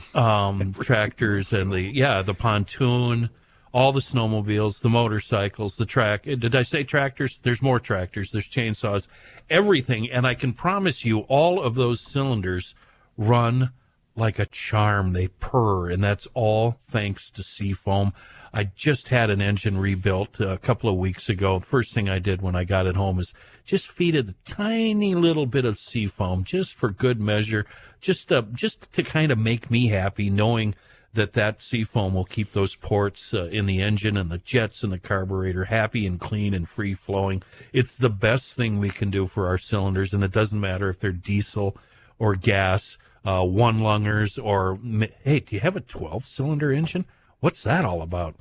tractors, and the pontoon, all the snowmobiles, the motorcycles, the track. Did I say tractors? There's more tractors. There's chainsaws, everything. And I can promise you, all of those cylinders run like a charm. They purr, and that's all thanks to Seafoam. I just had an engine rebuilt a couple of weeks ago. First thing I did when I got it home is just feed it a tiny little bit of Seafoam, just for good measure, just to kind of make me happy, knowing that Seafoam will keep those ports in the engine and the jets and the carburetor happy and clean and free flowing. It's the best thing we can do for our cylinders, and it doesn't matter if they're diesel or gas, one-lungers, or, hey, do you have a 12-cylinder engine? What's that all about?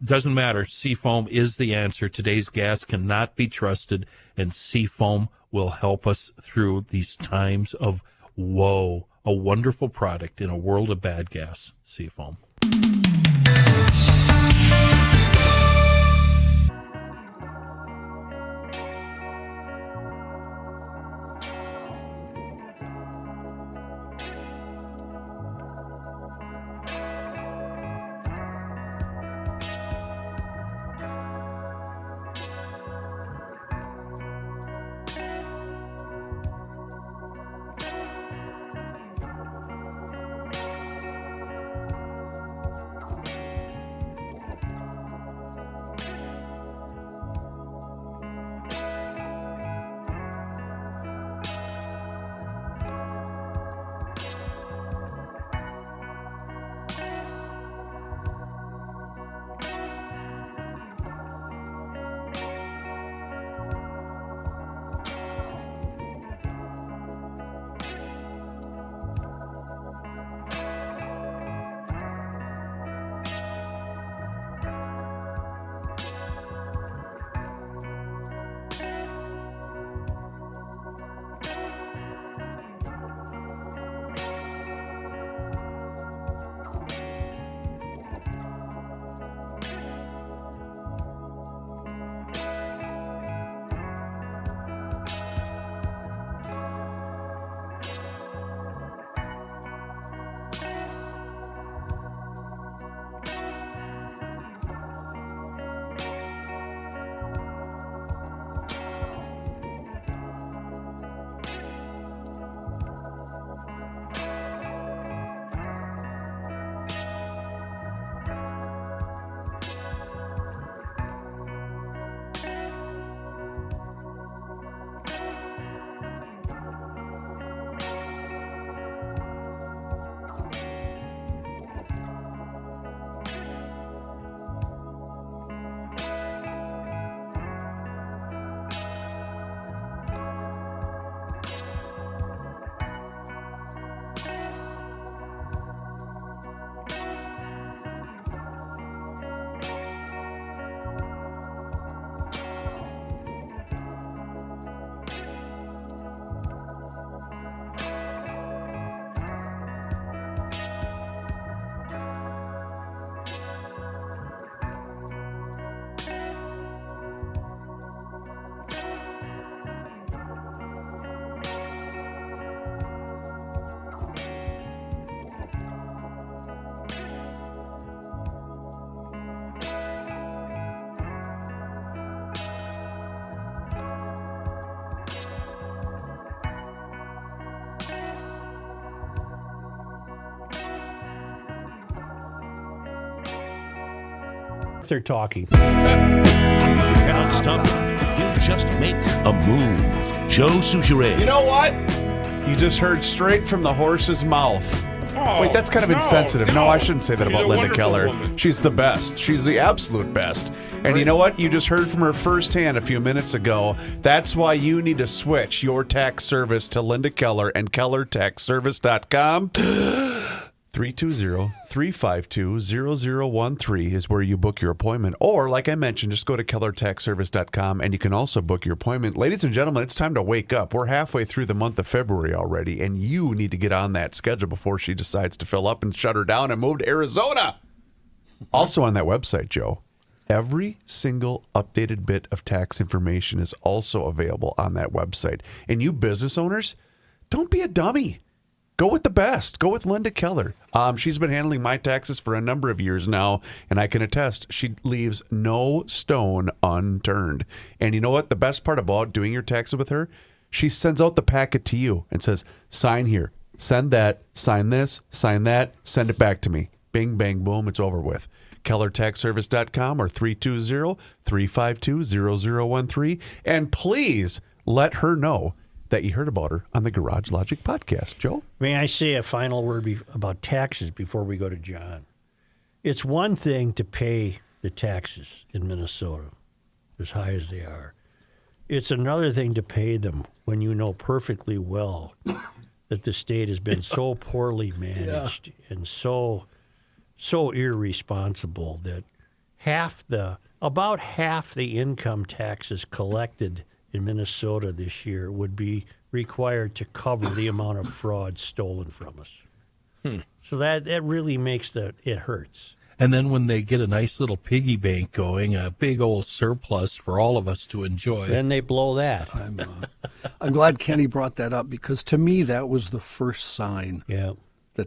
Doesn't matter. Seafoam is the answer. Today's gas cannot be trusted, and Seafoam will help us through these times of woe. A wonderful product in a world of bad gas. Seafoam. They're talking. Cannot stop him. He'll just make a move. Joe Souchere. You know what? You just heard straight from the horse's mouth. Wait, that's kind of insensitive. No, I shouldn't say that about Linda Keller. Woman. She's the best. She's the absolute best. And you know what? You just heard from her firsthand a few minutes ago. That's why you need to switch your tax service to Linda Keller and KellerTaxService.com. 320-352-0013 is where you book your appointment. Or, like I mentioned, just go to KellerTaxService.com and you can also book your appointment. Ladies and gentlemen, it's time to wake up. We're halfway through the month of February already, and you need to get on that schedule before she decides to fill up and shut her down and move to Arizona. Also on that website, Joe, every single updated bit of tax information is also available on that website. And you business owners, don't be a dummy. Go with the best. Go with Linda Keller. She's been handling my taxes for a number of years now, and I can attest she leaves no stone unturned. And you know what? The best part about doing your taxes with her, she sends out the packet to you and says, sign here, send that, sign this, sign that, send it back to me. Bing, bang, boom, it's over with. KellerTaxService.com or 320-352-0013. And please let her know that you heard about her on the Garage Logic podcast. Joe? May I say a final word about taxes before we go to John? It's one thing to pay the taxes in Minnesota, as high as they are. It's another thing to pay them when you know perfectly well that the state has been so poorly managed and so irresponsible that about half the income taxes collected in Minnesota this year would be required to cover the amount of fraud stolen from us. So that really makes it hurts. And then when they get a nice little piggy bank going, a big old surplus for all of us to enjoy. Then they blow that. I'm glad Kenny brought that up because to me that was the first sign that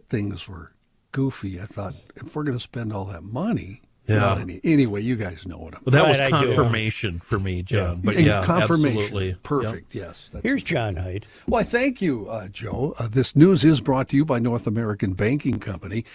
things were goofy. I thought, if we're going to spend all that money, well, anyway, you guys know what I'm Well, that was confirmation for me, John. But confirmation. Absolutely. Perfect, yes. Here's John Heidt. Well, thank you, Joe. This news is brought to you by North American Banking Company.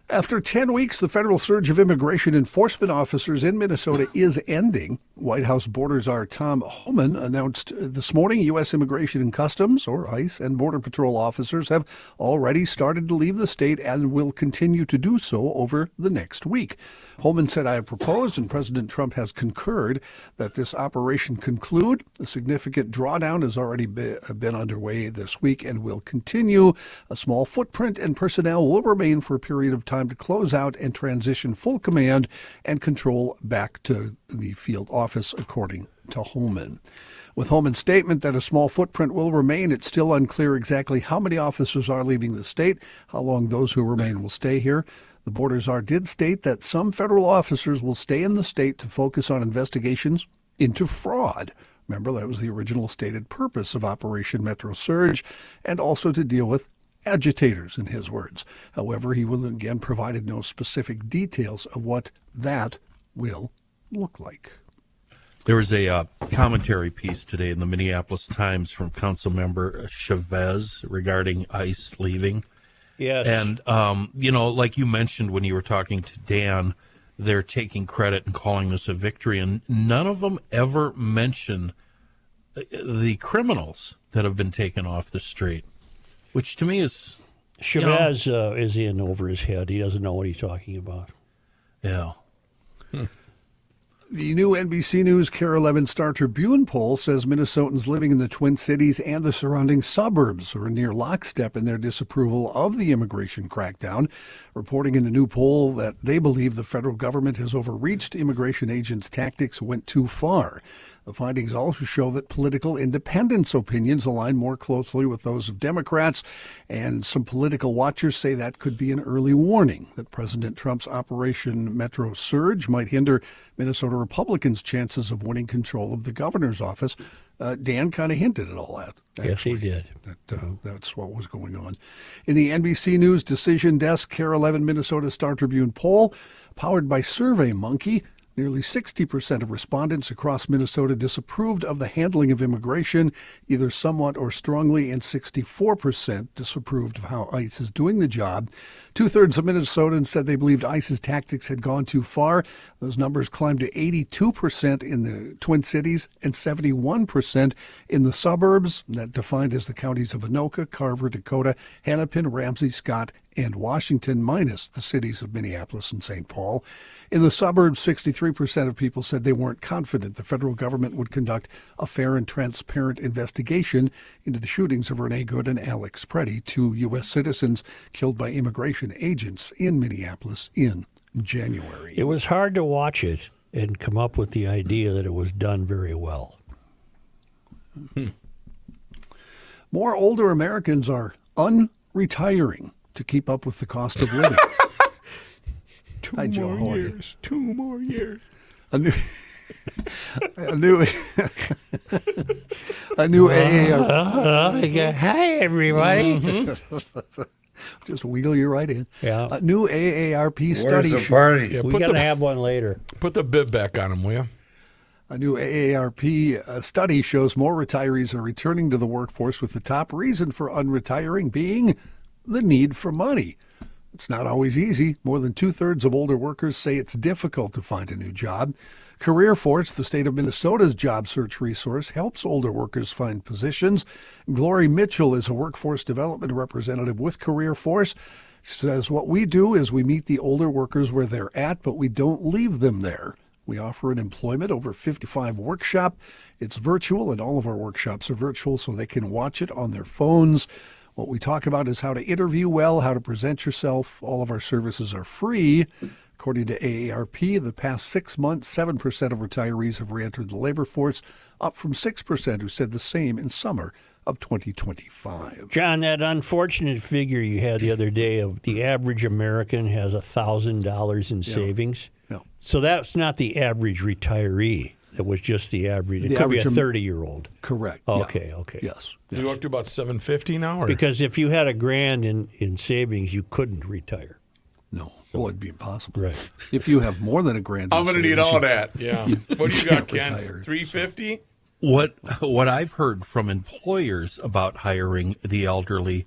After 10 weeks, the federal surge of immigration enforcement officers in Minnesota is ending. White House Border Czar Tom Homan announced this morning U.S. Immigration and Customs, or ICE, and Border Patrol officers have already started to leave the state and will continue to do so over the next week. Homan said, I have proposed, and President Trump has concurred, that this operation conclude. A significant drawdown has already been underway this week and will continue. A small footprint and personnel will remain for a period of time to close out and transition full command and control back to the field office, according to Homan. With Homan's statement that a small footprint will remain, it's still unclear exactly how many officers are leaving the state, how long those who remain will stay here. The Border Czar did state that some federal officers will stay in the state to focus on investigations into fraud. Remember, that was the original stated purpose of Operation Metro Surge, and also to deal with agitators, in his words. However, he will again provided no specific details of what that will look like. There was a commentary piece today in the Minneapolis Times from Councilmember Chavez regarding ICE leaving. Yes. And, like you mentioned when you were talking to Dan, they're taking credit and calling this a victory. And none of them ever mention the criminals that have been taken off the street, which to me is... Chavez is in over his head. He doesn't know what he's talking about. Yeah. The new NBC News KARE 11 Star Tribune poll says Minnesotans living in the Twin Cities and the surrounding suburbs are near lockstep in their disapproval of the immigration crackdown, reporting in a new poll that they believe the federal government has overreached immigration agents' tactics went too far. The findings also show that political independents' opinions align more closely with those of Democrats, and some political watchers say that could be an early warning that President Trump's Operation Metro Surge might hinder Minnesota Republicans' chances of winning control of the governor's office. Dan kind of hinted at all that. Yes, he did. That's what was going on. In the NBC News Decision Desk KARE 11 Minnesota Star Tribune poll, powered by SurveyMonkey, Nearly 60% of respondents across Minnesota disapproved of the handling of immigration, either somewhat or strongly, and 64% disapproved of how ICE is doing the job. 2/3 of Minnesotans said they believed ICE's tactics had gone too far. Those numbers climbed to 82% in the Twin Cities and 71% in the suburbs, that defined as the counties of Anoka, Carver, Dakota, Hennepin, Ramsey, Scott, and Washington, minus the cities of Minneapolis and St. Paul. In the suburbs, 63% of people said they weren't confident the federal government would conduct a fair and transparent investigation into the shootings of Renee Good and Alex Preddy, 2 U.S. citizens killed by immigration agents in Minneapolis in January. It was hard to watch it and come up with the idea that it was done very well. More older Americans are unretiring to keep up with the cost of living. Hi, Joe. How are you? 2 more years. A new AARP. Hi, everybody. Just wheel you right in. Yeah. A new AARP study. Where's the party? Yeah, We're going to have one later. Put the bib back on him, will you? A new AARP study shows more retirees are returning to the workforce, with the top reason for unretiring being the need for money. It's not always easy. More than 2/3 of older workers say it's difficult to find a new job. CareerForce, the state of Minnesota's job search resource, helps older workers find positions. Glory Mitchell is a workforce development representative with CareerForce. Says what we do is we meet the older workers where they're at, but we don't leave them there. We offer an employment over 55 workshop. It's virtual, and all of our workshops are virtual, so they can watch it on their phones. What we talk about is how to interview well, how to present yourself. All of our services are free. According to AARP, the past 6 months, 7% of retirees have re-entered the labor force, up from 6% who said the same in summer of 2025. John, that unfortunate figure you had the other day of the average American has $1,000 in savings. Yeah. So that's not the average retiree. It was just the average. It could be a 30-year-old. Correct. Okay, okay. Yes. You up to about $750 now? Or? Because if you had $1,000 in savings, you couldn't retire. No. Well, it'd be impossible. Right. If you have more than $1,000, I'm going to need all that. Yeah. What do you got, Ken? retire. $350? What I've heard from employers about hiring the elderly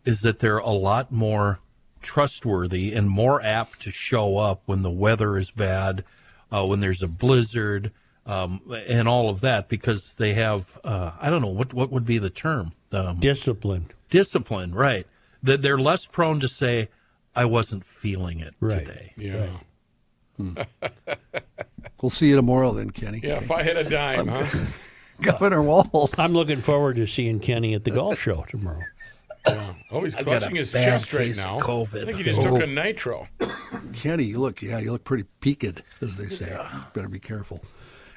is that they're a lot more trustworthy and more apt to show up when the weather is bad, when there's a blizzard, and all of that, because they have I don't know what would be the term, Discipline, right? That they're less prone to say, I wasn't feeling it today. Yeah. Right. We'll see you tomorrow then, Kenny. Yeah, if I had a dime, huh? Governor Walz. I'm looking forward to seeing Kenny at the golf show tomorrow. Yeah. Oh, he's clutching his chest right now. COVID. I think he just took a nitro. Kenny, you look pretty peaked, as they say. Better be careful.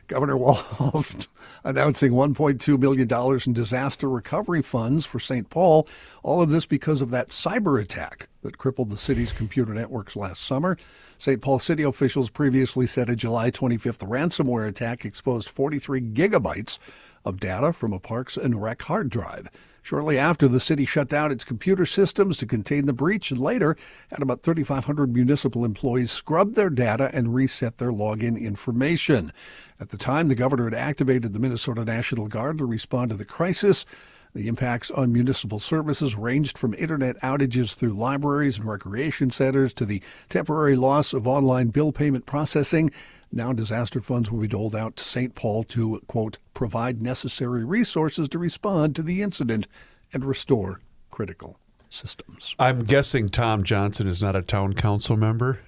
Governor Walz announcing $1.2 million in disaster recovery funds for St. Paul. All of this because of that cyber attack that crippled the city's computer networks last summer. St. Paul city officials previously said a July 25th ransomware attack exposed 43 gigabytes of data from a Parks and Rec hard drive. Shortly after, the city shut down its computer systems to contain the breach, and later had about 3,500 municipal employees scrub their data and reset their login information. At the time, the governor had activated the Minnesota National Guard to respond to the crisis. The impacts on municipal services ranged from internet outages through libraries and recreation centers to the temporary loss of online bill payment processing. Now disaster funds will be doled out to St. Paul to, quote, provide necessary resources to respond to the incident and restore critical systems. I'm guessing Tom Johnson is not a town council member.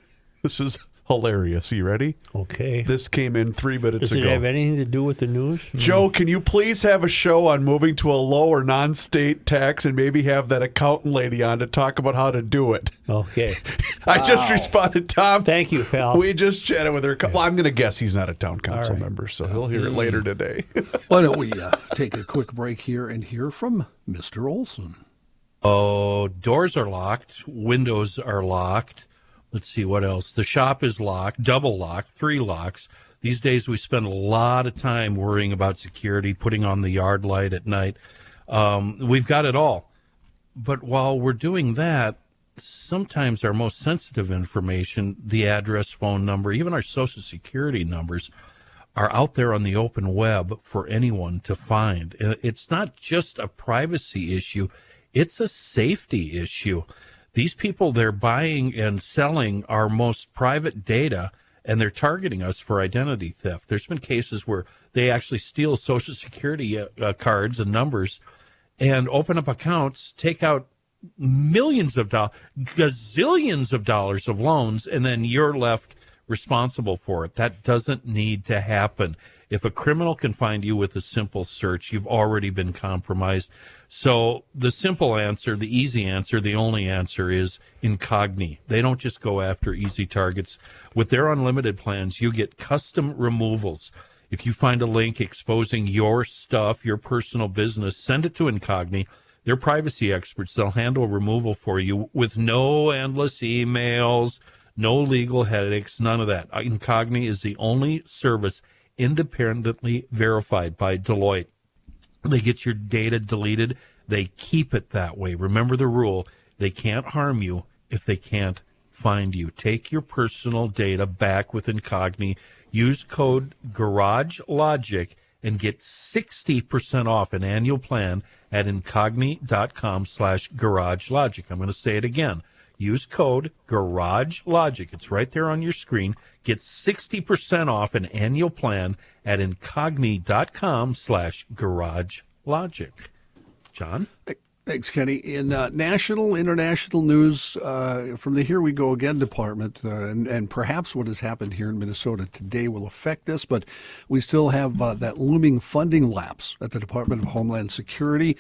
This is hilarious. You ready? Okay. This came in 3 minutes Does ago. it have anything to do with the news? Joe, can you please have a show on moving to a lower non-state tax and maybe have that accountant lady on to talk about how to do it? Okay. I just responded, Tom. Thank you, pal. We just chatted with her. Well, I'm going to guess he's not a town council member, so he'll hear it later today. Why don't we take a quick break here and hear from Mr. Olson? Oh, doors are locked. Windows are locked. Let's see, what else? The shop is locked, double locked, 3 locks. These days we spend a lot of time worrying about security, putting on the yard light at night. We've got it all. But while we're doing that, sometimes our most sensitive information, the address, phone number, even our Social Security numbers, are out there on the open web for anyone to find. It's not just a privacy issue, it's a safety issue. These people, they're buying and selling our most private data, and they're targeting us for identity theft. There's been cases where they actually steal Social Security cards and numbers and open up accounts, take out millions of dollars, gazillions of dollars of loans, and then you're left responsible for it. That doesn't need to happen. If a criminal can find you with a simple search, you've already been compromised. So the simple answer, the easy answer, the only answer is Incogn. They don't just go after easy targets. With their unlimited plans, you get custom removals. If you find a link exposing your stuff, your personal business, send it to Incogn. They're privacy experts. They'll handle removal for you with no endless emails, no legal headaches, none of that. Incogn is the only service independently verified by Deloitte. They get your data deleted. They keep it that way. Remember the rule. They can't harm you if they can't find you. Take your personal data back with Incogn. Use code GarageLogic and get 60% off an annual plan at incogn.com/GarageLogic. I'm going to say it again. Use code GarageLogic. It's right there on your screen. Get 60% off an annual plan at incogn.com/GarageLogic. John? Thanks, Kenny. In national, international news from the Here We Go Again department, and perhaps what has happened here in Minnesota today will affect this, but we still have that looming funding lapse at the Department of Homeland Security.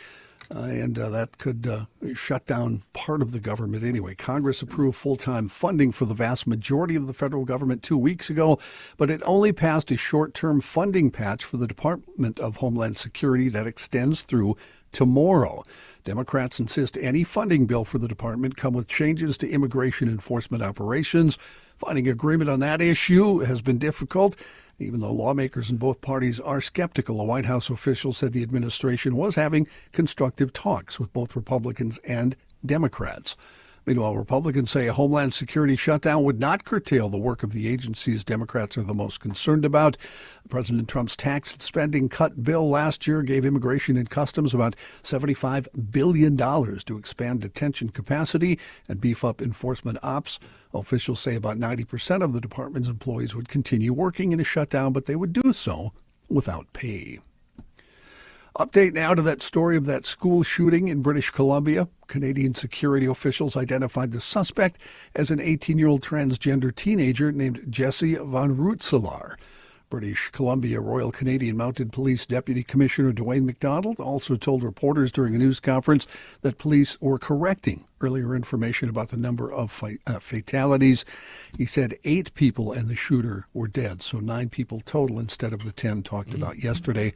And that could shut down part of the government anyway. Congress approved full-time funding for the vast majority of the federal government 2 weeks ago, but it only passed a short-term funding patch for the Department of Homeland Security that extends through tomorrow. Democrats insist any funding bill for the department come with changes to immigration enforcement operations. Finding agreement on that issue has been difficult. Even though lawmakers in both parties are skeptical, a White House official said the administration was having constructive talks with both Republicans and Democrats. Meanwhile, Republicans say a Homeland Security shutdown would not curtail the work of the agencies Democrats are the most concerned about. President Trump's tax and spending cut bill last year gave Immigration and Customs about $75 billion to expand detention capacity and beef up enforcement ops. Officials say about 90% of the department's employees would continue working in a shutdown, but they would do so without pay. Update now to that story of that school shooting in British Columbia. Canadian security officials identified the suspect as an 18-year-old transgender teenager named Jesse Van Rootselaar. British Columbia Royal Canadian Mounted Police Deputy Commissioner Dwayne McDonald also told reporters during a news conference that police were correcting earlier information about the number of fatalities. He said 8 people and the shooter were dead, so 9 people total instead of the 10 talked about yesterday.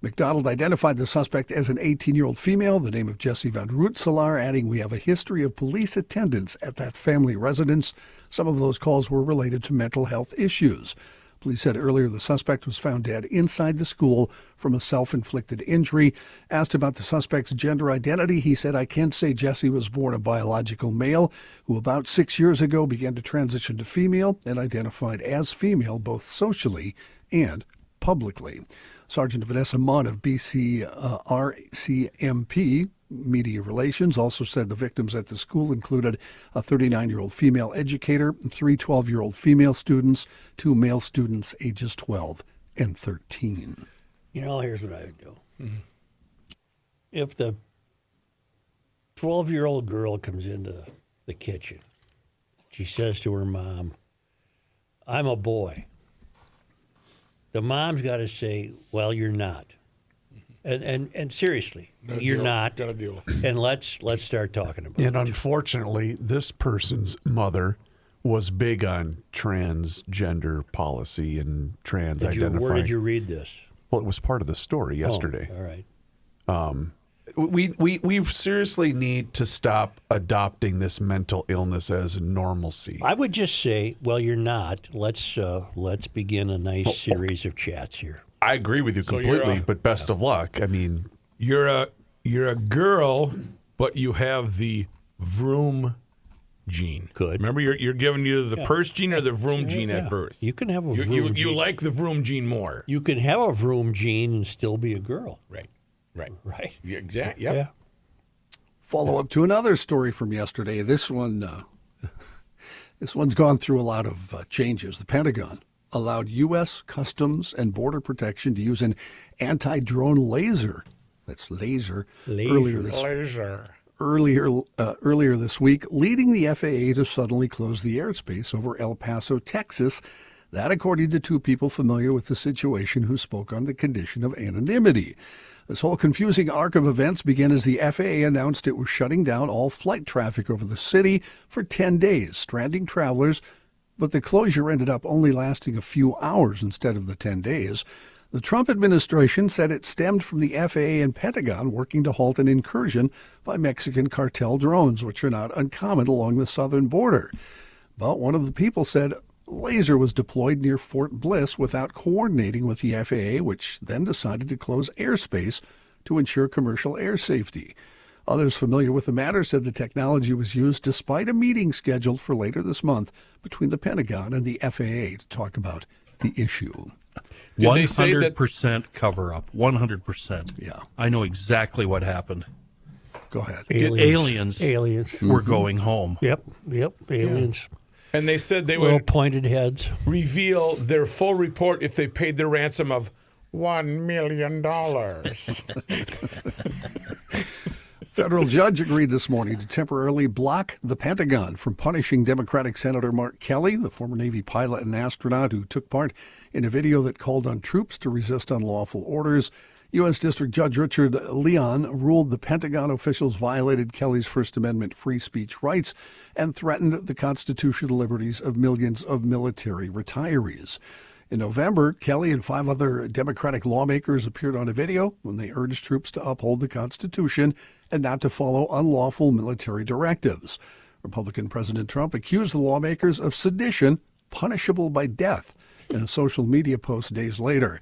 McDonald identified the suspect as an 18-year-old female, the name of Jesse Van Rootselaar, adding, "We have a history of police attendance at that family residence. Some of those calls were related to mental health issues." Police said earlier the suspect was found dead inside the school from a self-inflicted injury. Asked about the suspect's gender identity, he said, "I can't say Jesse was born a biological male who about 6 years ago began to transition to female and identified as female both socially and publicly." Sergeant Vanessa Munn of BC RCMP Media Relations also said the victims at the school included a 39-year-old female educator, 3 12-year-old female students, 2 male students ages 12 and 13. You know, here's what I would do. Mm-hmm. If the 12-year-old girl comes into the kitchen, she says to her mom, "I'm a boy." The mom's got to say, "Well, you're not," and seriously, you're not. Got to deal with it. And let's start talking about it. And unfortunately, this person's mother was big on transgender policy and trans identifying. Where did you read this? Well, it was part of the story yesterday. Oh, all right. We seriously need to stop adopting this mental illness as normalcy. I would just say, well, you're not. Let's begin a nice series of chats here. I agree with you completely, but best of luck. I mean, You're a girl, but you have the vroom gene. Good. Remember, you're given either the purse gene or the vroom gene at birth. You can have a vroom you gene. like the vroom gene more. You can have a vroom gene and still be a girl. Right. Yeah, Exactly. Yep. Yeah. Follow up to another story from yesterday. This one's gone through a lot of changes. The Pentagon allowed U.S. Customs and Border Protection to use an anti-drone laser. That's laser. Earlier this week, leading the FAA to suddenly close the airspace over El Paso, Texas. That, according to two people familiar with the situation who spoke on the condition of anonymity. This whole confusing arc of events began as the FAA announced it was shutting down all flight traffic over the city for 10 days, stranding travelers, but the closure ended up only lasting a few hours instead of the 10 days. The Trump administration said it stemmed from the FAA and Pentagon working to halt an incursion by Mexican cartel drones, which are not uncommon along the southern border. But one of the people said laser was deployed near Fort Bliss without coordinating with the FAA, which then decided to close airspace to ensure commercial air safety. Others familiar with the matter said the technology was used despite a meeting scheduled for later this month between the Pentagon and the FAA to talk about the issue. 100% cover-up. 100%. Yeah. I know exactly what happened. Go ahead. Aliens were going home. Yep. Aliens. And they said they Little would pointed heads. reveal their full report if they paid their ransom of $1 million. Federal judge agreed this morning to temporarily block the Pentagon from punishing Democratic Senator Mark Kelly, the former Navy pilot and astronaut who took part in a video that called on troops to resist unlawful orders. U.S. District Judge Richard Leon ruled the Pentagon officials violated Kelly's First Amendment free speech rights and threatened the constitutional liberties of millions of military retirees. In November, Kelly and 5 other Democratic lawmakers appeared on a video when they urged troops to uphold the Constitution and not to follow unlawful military directives. Republican President Trump accused the lawmakers of sedition, punishable by death, in a social media post days later.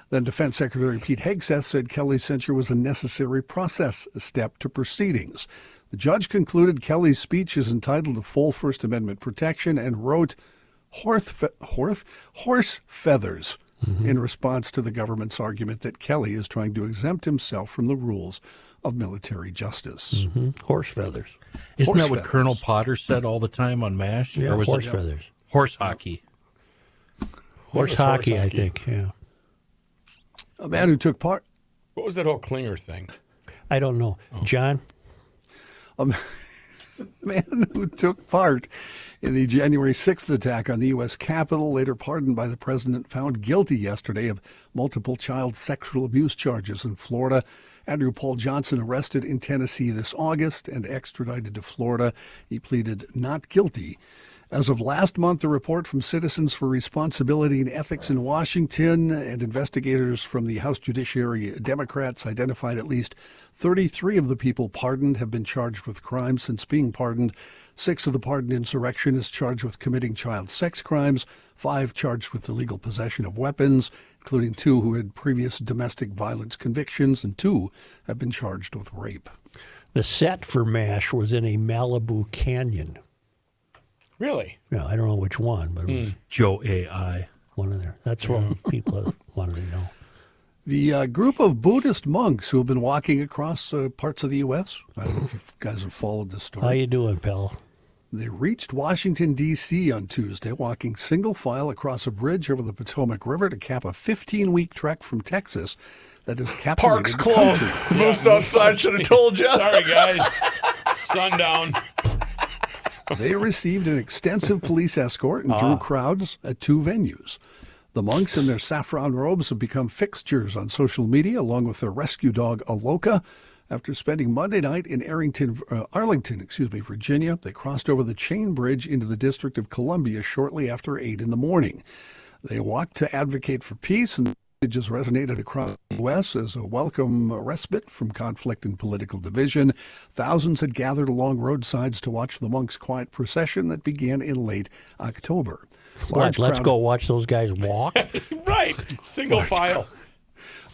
Then Defense Secretary Pete Hegseth said Kelly's censure was a necessary process step to proceedings. The judge concluded Kelly's speech is entitled to full First Amendment protection and wrote horse feathers in response to the government's argument that Kelly is trying to exempt himself from the rules of military justice. Horse feathers. Isn't that what Colonel Potter said all the time on MASH? Yeah, or was horse it feathers. Horse hockey. Horse hockey, I think, yeah. A man who took part. What was that whole Klinger thing? I don't know. John? A man who took part in the January 6th attack on the U.S. Capitol, later pardoned by the president, found guilty yesterday of multiple child sexual abuse charges in Florida. Andrew Paul Johnson arrested in Tennessee this August and extradited to Florida. He pleaded not guilty. As of last month, a report from Citizens for Responsibility and Ethics in Washington and investigators from the House Judiciary Democrats identified at least 33 of the people pardoned have been charged with crimes since being pardoned. 6 of the pardoned insurrectionists charged with committing child sex crimes, 5 charged with illegal possession of weapons, including 2 who had previous domestic violence convictions, and 2 have been charged with rape. The set for MASH was in a Malibu canyon. Really? Yeah, I don't know which one, but it was Joe AI. one of there. That's what people have wanted to know. The group of Buddhist monks who have been walking across parts of the U.S., I don't know if you guys have followed this story. How you doing, pal? They reached Washington, D.C. on Tuesday, walking single file across a bridge over the Potomac River to cap a 15-week trek from Texas that is captivated Park's closed. Moose outside should have told you. Sorry, guys. Sundown. They received an extensive police escort and drew crowds at 2 venues. The monks in their saffron robes have become fixtures on social media, along with their rescue dog, Aloka. After spending Monday night in Arlington, Virginia, they crossed over the Chain Bridge into the District of Columbia shortly after 8 in the morning. They walked to advocate for peace, and messages resonated across the U.S. as a welcome respite from conflict and political division. Thousands had gathered along roadsides to watch the monks' quiet procession that began in late October. Let's go watch those guys walk. Right. Single file.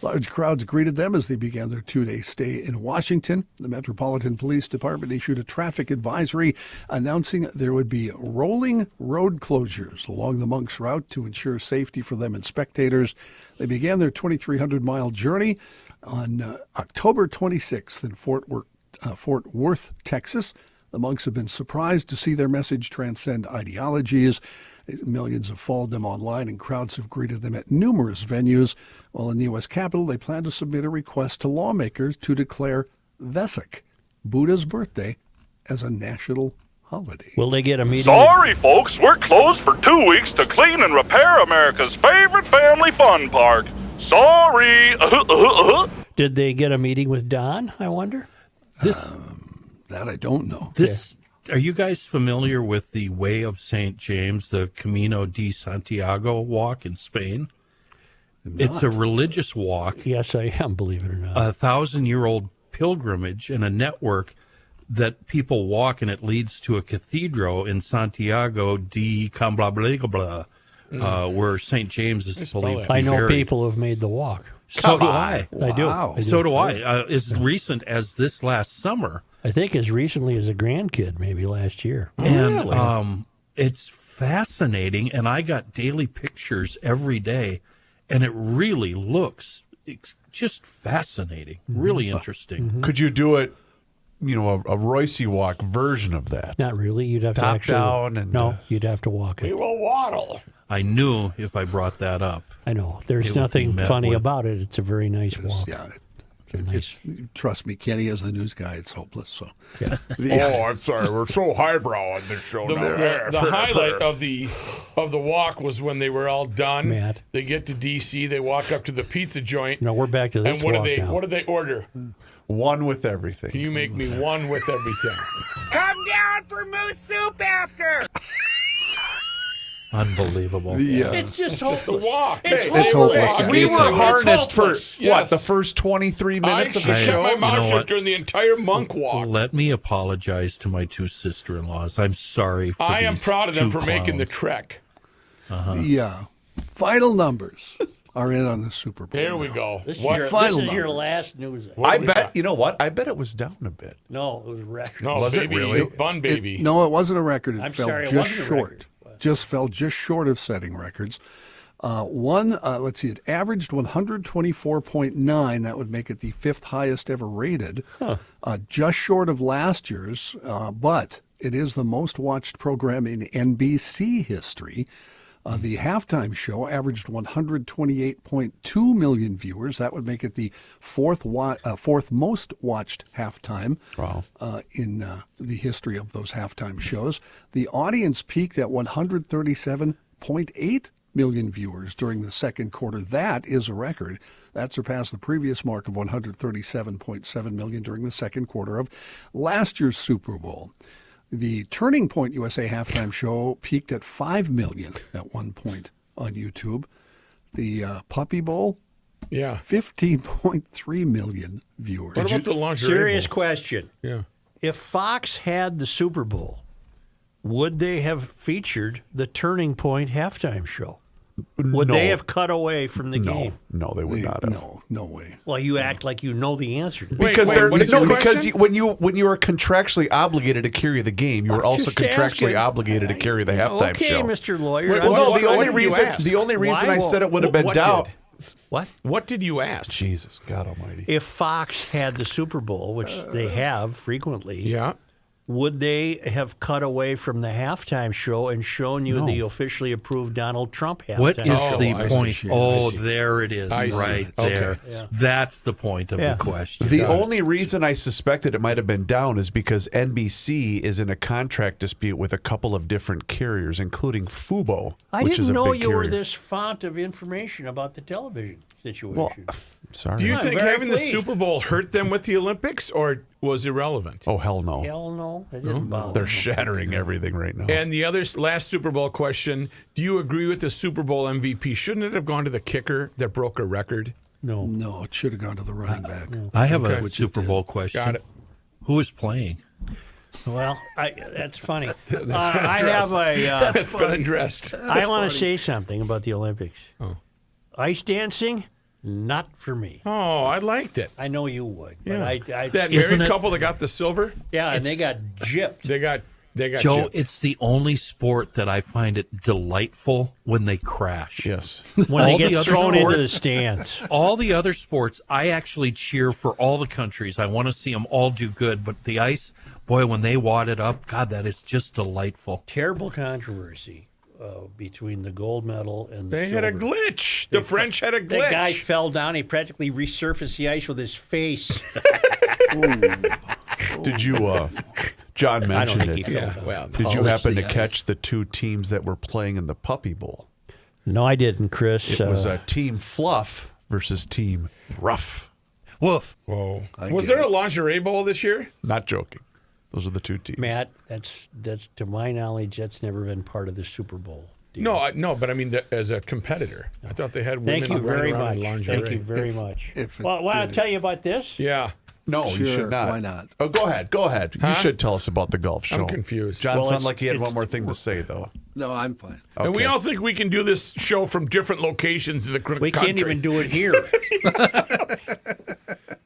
Large crowds greeted them as they began their 2-day stay in Washington. The Metropolitan Police Department issued a traffic advisory announcing there would be rolling road closures along the monks' route to ensure safety for them and spectators. They began their 2,300-mile journey on October 26th in Fort Worth, Texas. The monks have been surprised to see their message transcend ideologies. Millions have followed them online, and crowds have greeted them at numerous venues. While in the U.S. Capitol, they plan to submit a request to lawmakers to declare Vesak, Buddha's birthday, as a national holiday. Will they get a meeting? Sorry, folks, we're closed for 2 weeks to clean and repair America's favorite family fun park. Sorry. Did they get a meeting with Don, I wonder? That I don't know. Are you guys familiar with the Way of St. James, the Camino de Santiago walk in Spain? It's a religious walk. Yes, I am, believe it or not. 1,000-year-old pilgrimage and a network that people walk, and it leads to a cathedral in Santiago de Compostela, where St. James is believed to be I know buried. people who have made the walk. So do I. I do. Wow. So do I. As recent as this last summer. I think as recently as a grandkid, maybe last year. And it's fascinating, and I got daily pictures every day, and it really looks just fascinating, really interesting. Could you do it, a Royce walk version of that? Not really. You'd have to Top actually. down and you'd have to walk it. will waddle. I knew if I brought that up. I know. There's It would be nothing met funny with- about it. It's a very nice walk. Yeah. Nice. Trust me, Kenny, as the news guy, it's hopeless. So, Oh, I'm sorry. We're so highbrow on this show now. The highlight of the walk was when they were all done. Matt. They get to D.C. They walk up to the pizza joint. No, we're back to this And what walk now. do they order? One with everything. Can you make me one with everything? Come down for moose soup after. Unbelievable. It's just hopeless. Just a walk. It's hopeless. We It's were hopeless. harnessed for, Yes. the first 23 minutes of the I show? shut my mouth know shut what? during the entire monk walk. Let me apologize to my two sister-in-laws. I'm sorry for I am these proud of them two for making the clowns. trek. The final numbers are in on the Super Bowl. There we go. This, What is final your numbers? last news. I we bet, got? you know what? I bet it was down a bit. No, it was record. No, Was it baby, really? Bun baby. No, it wasn't a record. It I'm fell sorry, it just wasn't a short. record. Just fell just short of setting records. Let's see, it averaged 124.9. That would make it the fifth highest ever rated. Just short of last year's, but it is the most watched program in NBC history. The halftime show averaged 128.2 million viewers. That would make it the fourth most watched halftime in the history of those halftime shows. The audience peaked at 137.8 million viewers during the second quarter. That is a record. That surpassed the previous mark of 137.7 million during the second quarter of last year's Super Bowl. The Turning Point USA halftime show peaked at 5 million at one point on YouTube. The Puppy Bowl, 15.3 million viewers. What about the lingerie Serious bowl? question. Yeah. If Fox had the Super Bowl, would they have featured the Turning Point halftime show? Would No. they have cut away from the game? No, they would not have. No way. Well, you act like you know the answer to that. Wait, Because what is your because question? when you were contractually obligated to carry the game, you were also just contractually asking. obligated to carry the halftime okay, show. Mr. Lawyer. Wait, I'm Well, no, just the only letting you reason ask. the only reason Why I said it would have been What down. did? What? What did you ask? Jesus, God Almighty! If Fox had the Super Bowl, which they have frequently, Yeah. would they have cut away from the halftime show and shown you the officially approved Donald Trump halftime What is show? the I point? see. Oh, I see. there it is, I see. right Okay. there. Yeah. That's the point of Yeah. the question. The only reason I suspected it might have been down is because NBC is in a contract dispute with a couple of different carriers, including Fubo, I which is didn't a know big you were carrier. this font of information about the television situation. Well, sorry. Do you I'm think very having pleased. the Super Bowl hurt them with the Olympics or was irrelevant? Oh hell no! Hell no, it didn't bother They're me. shattering everything right now. And the other last Super Bowl question, do you agree with the Super Bowl MVP? Shouldn't it have gone to the kicker that broke a record? No, it should have gone to the running back. I have Okay. a Super Bowl question. Got it. Who is playing? Well, that's funny. I have a. That's been addressed. I want to say something about the Olympics. Oh. Ice dancing, Not for me. Oh, I liked it. I know you would. Yeah. But I that married couple that got the silver? Yeah, and they got gypped. They got Joe, gypped. it's the only sport that I find it delightful when they crash. Yes. When they get thrown into the stands. All the other sports, I actually cheer for all the countries. I want to see them all do good. But the ice, boy, when they wad it up, God, that is just delightful. Terrible controversy between the gold medal and the They silver. had a glitch. The French had a glitch. That guy fell down. He practically resurfaced the ice with his face. Did you, John mentioned think it. he fell down. Well, Did you happen to catch the two teams that were playing in the Puppy Bowl? No, I didn't, Chris. It was Team Fluff versus Team Rough. Woof. Whoa. Was there a lingerie bowl this year? Not joking. Those are the two teams. Matt, that's to my knowledge, that's never been part of the Super Bowl. No, but I mean, as a competitor, I thought they had women Thank you very running around much. in lingerie. Thank you very much. if it Well, want did to tell you about this? Yeah. No, you Sure, should not. why not? Oh, go ahead. Go ahead. Huh? You should tell us about the golf show. I'm confused. John Well, sounded it's- like he had it's- one more thing to say, though. No, I'm fine. And we Okay. all think we can do this show from different locations in the country. We can't even do it here.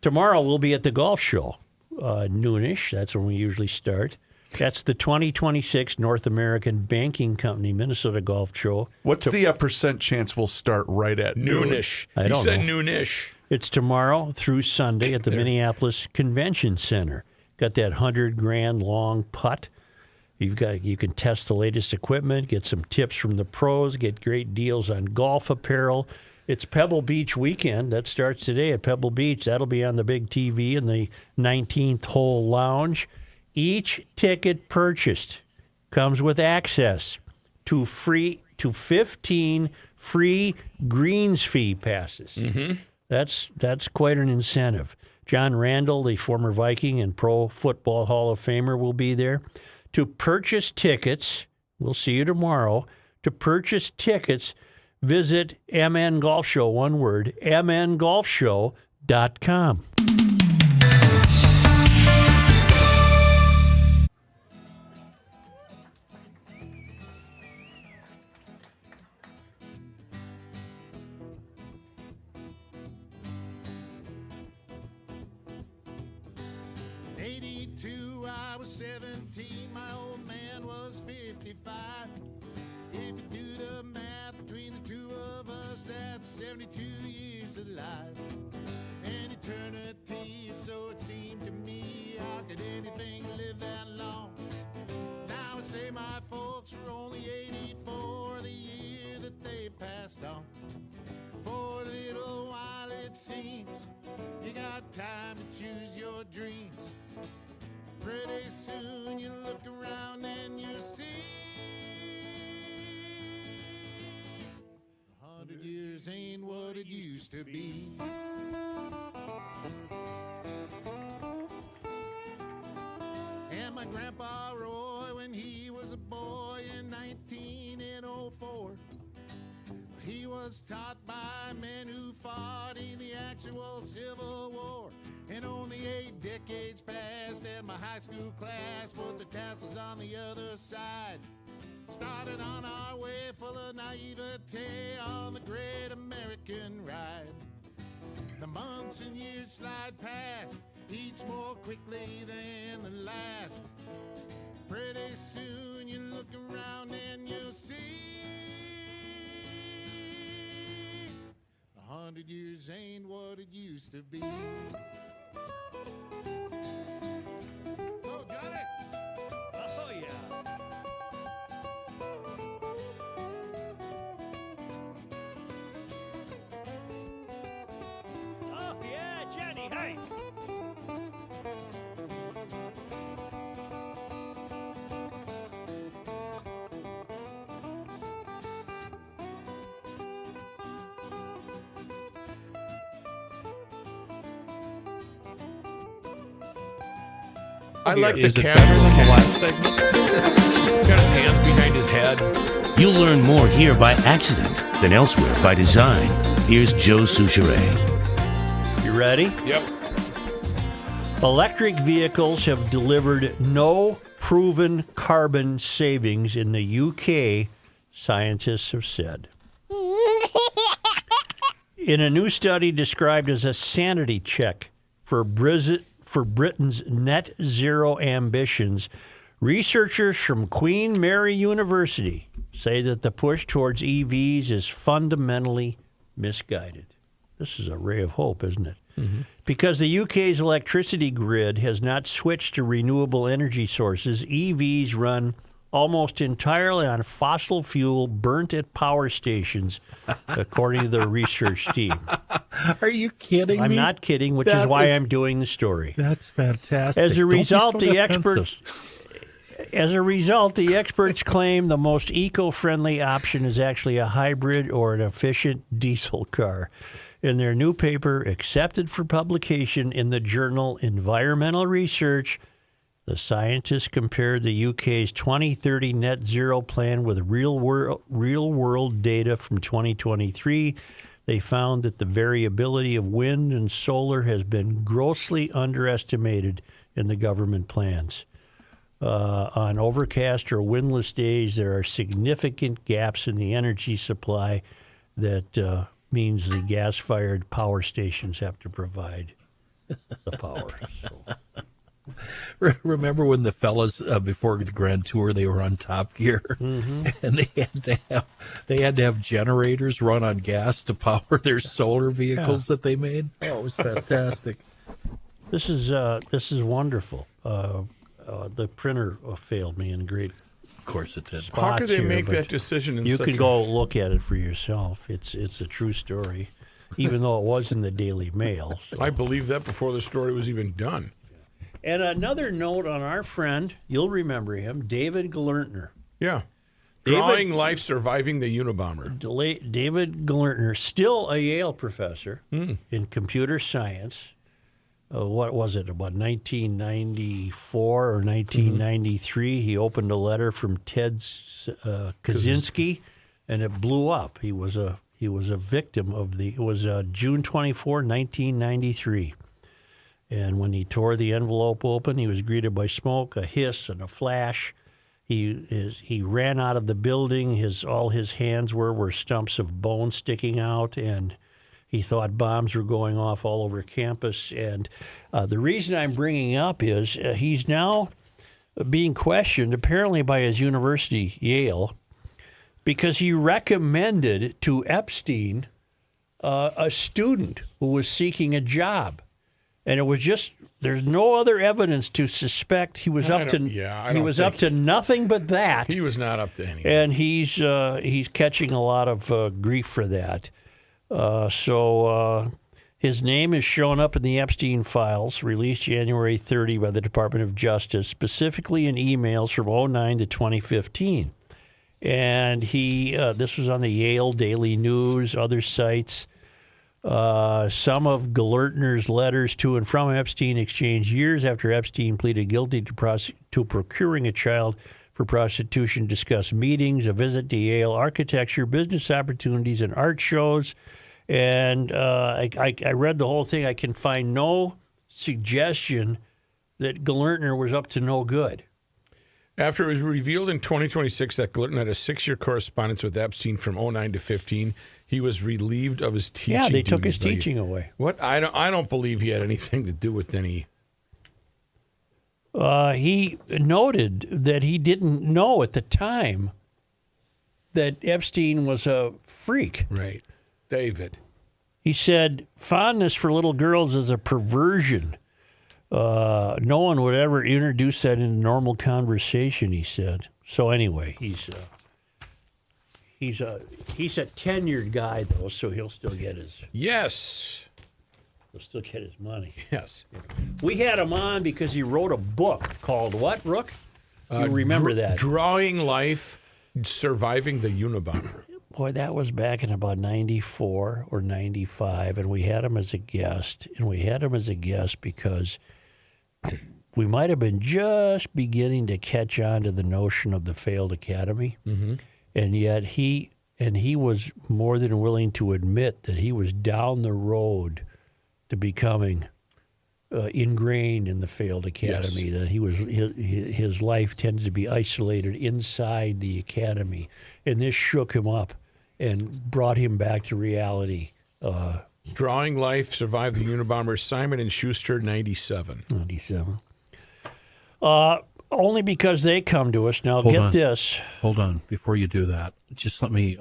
Tomorrow we'll be at the golf show, noonish. That's when we usually start. That's the 2026 North American Banking Company Minnesota Golf Show. What's the percent chance we'll start right at noon? Noonish. I You don't said know. noonish. It's tomorrow through Sunday at the Minneapolis Convention Center. Got that $100,000 long putt. You can test the latest equipment, get some tips from the pros, get great deals on golf apparel. It's Pebble Beach weekend. That starts today at Pebble Beach. That'll be on the big TV in the 19th hole lounge. Each ticket purchased comes with access to 15 free greens fee passes. Mm-hmm. That's quite an incentive. John Randall, the former Viking and Pro Football Hall of Famer, will be there. To purchase tickets, we'll see you tomorrow. To purchase tickets, visit MN Golf Show, one word, mngolfshow.com. I was 17, my old man was 55. If you do the math between the two of us, that's 72 years of life. An eternity, so it seemed to me. How could anything live that long? Now I say my folks were only 84 the year that they passed on. For a little while it seems you got time to choose your dreams. Pretty soon you look around and you see 100 years ain't what it used to be. And my grandpa Roy, when he was a boy in 1904, he was taught by men who fought in the actual Civil War. And only 8 decades passed and my high school class put the tassels on the other side. Started on our way full of naivete on the great American ride. The months and years slide past, each more quickly than the last. Pretty soon you look around and you'll see 100 years ain't what it used to be. Oh, Johnny! Oh, yeah. Oh, yeah, Johnny, Height. I like the Is it casual better than the cat. last segment? Got his hands behind his head. You'll learn more here by accident than elsewhere by design. Here's Joe Souchere. You ready? Yep. Electric vehicles have delivered no proven carbon savings in the UK, scientists have said. In a new study described as a sanity check for Britain's net zero ambitions, researchers from Queen Mary University say that the push towards EVs is fundamentally misguided. This is a ray of hope, isn't it? Mm-hmm. Because the UK's electricity grid has not switched to renewable energy sources, EVs run almost entirely on fossil fuel burnt at power stations, according to the research team. Are you kidding me? I'm not kidding, which is why I'm doing the story. That's fantastic. As a result, the experts claim the most eco-friendly option is actually a hybrid or an efficient diesel car. In their new paper, accepted for publication in the journal Environmental Research, the scientists compared the UK's 2030 net zero plan with real-world data from 2023. They found that the variability of wind and solar has been grossly underestimated in the government plans. On overcast or windless days, there are significant gaps in the energy supply that means the gas-fired power stations have to provide the power. So. Remember when the fellas before the Grand Tour, they were on Top Gear, mm-hmm. and they had to have generators run on gas to power their solar vehicles that they made. Oh, it was fantastic. This is wonderful. The printer failed me in a great. Of course it did. How could they make that decision? You can go look at it for yourself. It's a true story, even though it was in the Daily Mail. So. I believe that before the story was even done. And another note on our friend, you'll remember him, David Gelernter. Yeah. Drawing life, surviving the Unabomber. David Gelernter, still a Yale professor in computer science. What was it, about 1994 or 1993? Mm-hmm. He opened a letter from Ted Kaczynski, and it blew up. He was a victim of it was June 24, 1993. And when he tore the envelope open, he was greeted by smoke, a hiss, and a flash. He ran out of the building. All his hands were stumps of bone sticking out, and he thought bombs were going off all over campus. And the reason I'm bringing up is he's now being questioned, apparently by his university, Yale, because he recommended to Epstein a student who was seeking a job. And it was just, there's no other evidence to suspect he was up to nothing but that. He was not up to anything. And he's catching a lot of grief for that. So his name is shown up in the Epstein files, released January 30 by the Department of Justice, specifically in emails from 2009 to 2015. And this was on the Yale Daily News, other sites. Some of Gelernter's letters to and from Epstein exchanged years after Epstein pleaded guilty to procuring a child for prostitution, discussed meetings, a visit to Yale, architecture, business opportunities, and art shows. And I read the whole thing. I can find no suggestion that Gelernter was up to no good. After it was revealed in 2026 that Gelernter had a 6-year correspondence with Epstein from 2009 to 15, he was relieved of his teaching. Yeah, they took his teaching away. What? I don't believe he had anything to do with any. He noted that he didn't know at the time that Epstein was a freak. Right. David. He said, fondness for little girls is a perversion. No one would ever introduce that in normal conversation, he said. So anyway, he's a tenured guy, though, so he'll still get his... Yes. He'll still get his money. Yes. We had him on because he wrote a book called what, Rook? You remember that? Drawing Life, Surviving the Unabomber. Boy, that was back in about 94 or 95, and we had him as a guest. And we had him as a guest because we might have been just beginning to catch on to the notion of the failed academy. Mm-hmm. And yet he was more than willing to admit that he was down the road to becoming ingrained in the failed academy. Yes. That his life tended to be isolated inside the academy, and this shook him up and brought him back to reality Drawing Life survived the Unabomber Simon & Schuster 97. 97. Only because they come to us. Now, this. Hold on. Before you do that, just let me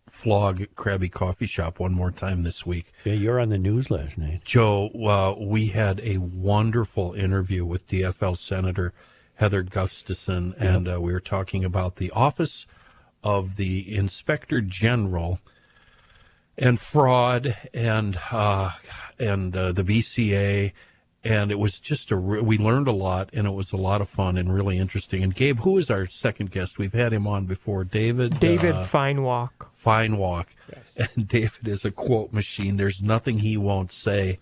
flog Krabby Coffee Shop one more time this week. Yeah, you're on the news last night. Joe, we had a wonderful interview with DFL Senator Heather Gustafson, and we were talking about the Office of the Inspector General and fraud and the VCA. And it was just we learned a lot, and it was a lot of fun and really interesting. And Gabe, who is our second guest? We've had him on before. David Feinwalk. Feinwalk. Yes. And David is a quote machine. There's nothing he won't say.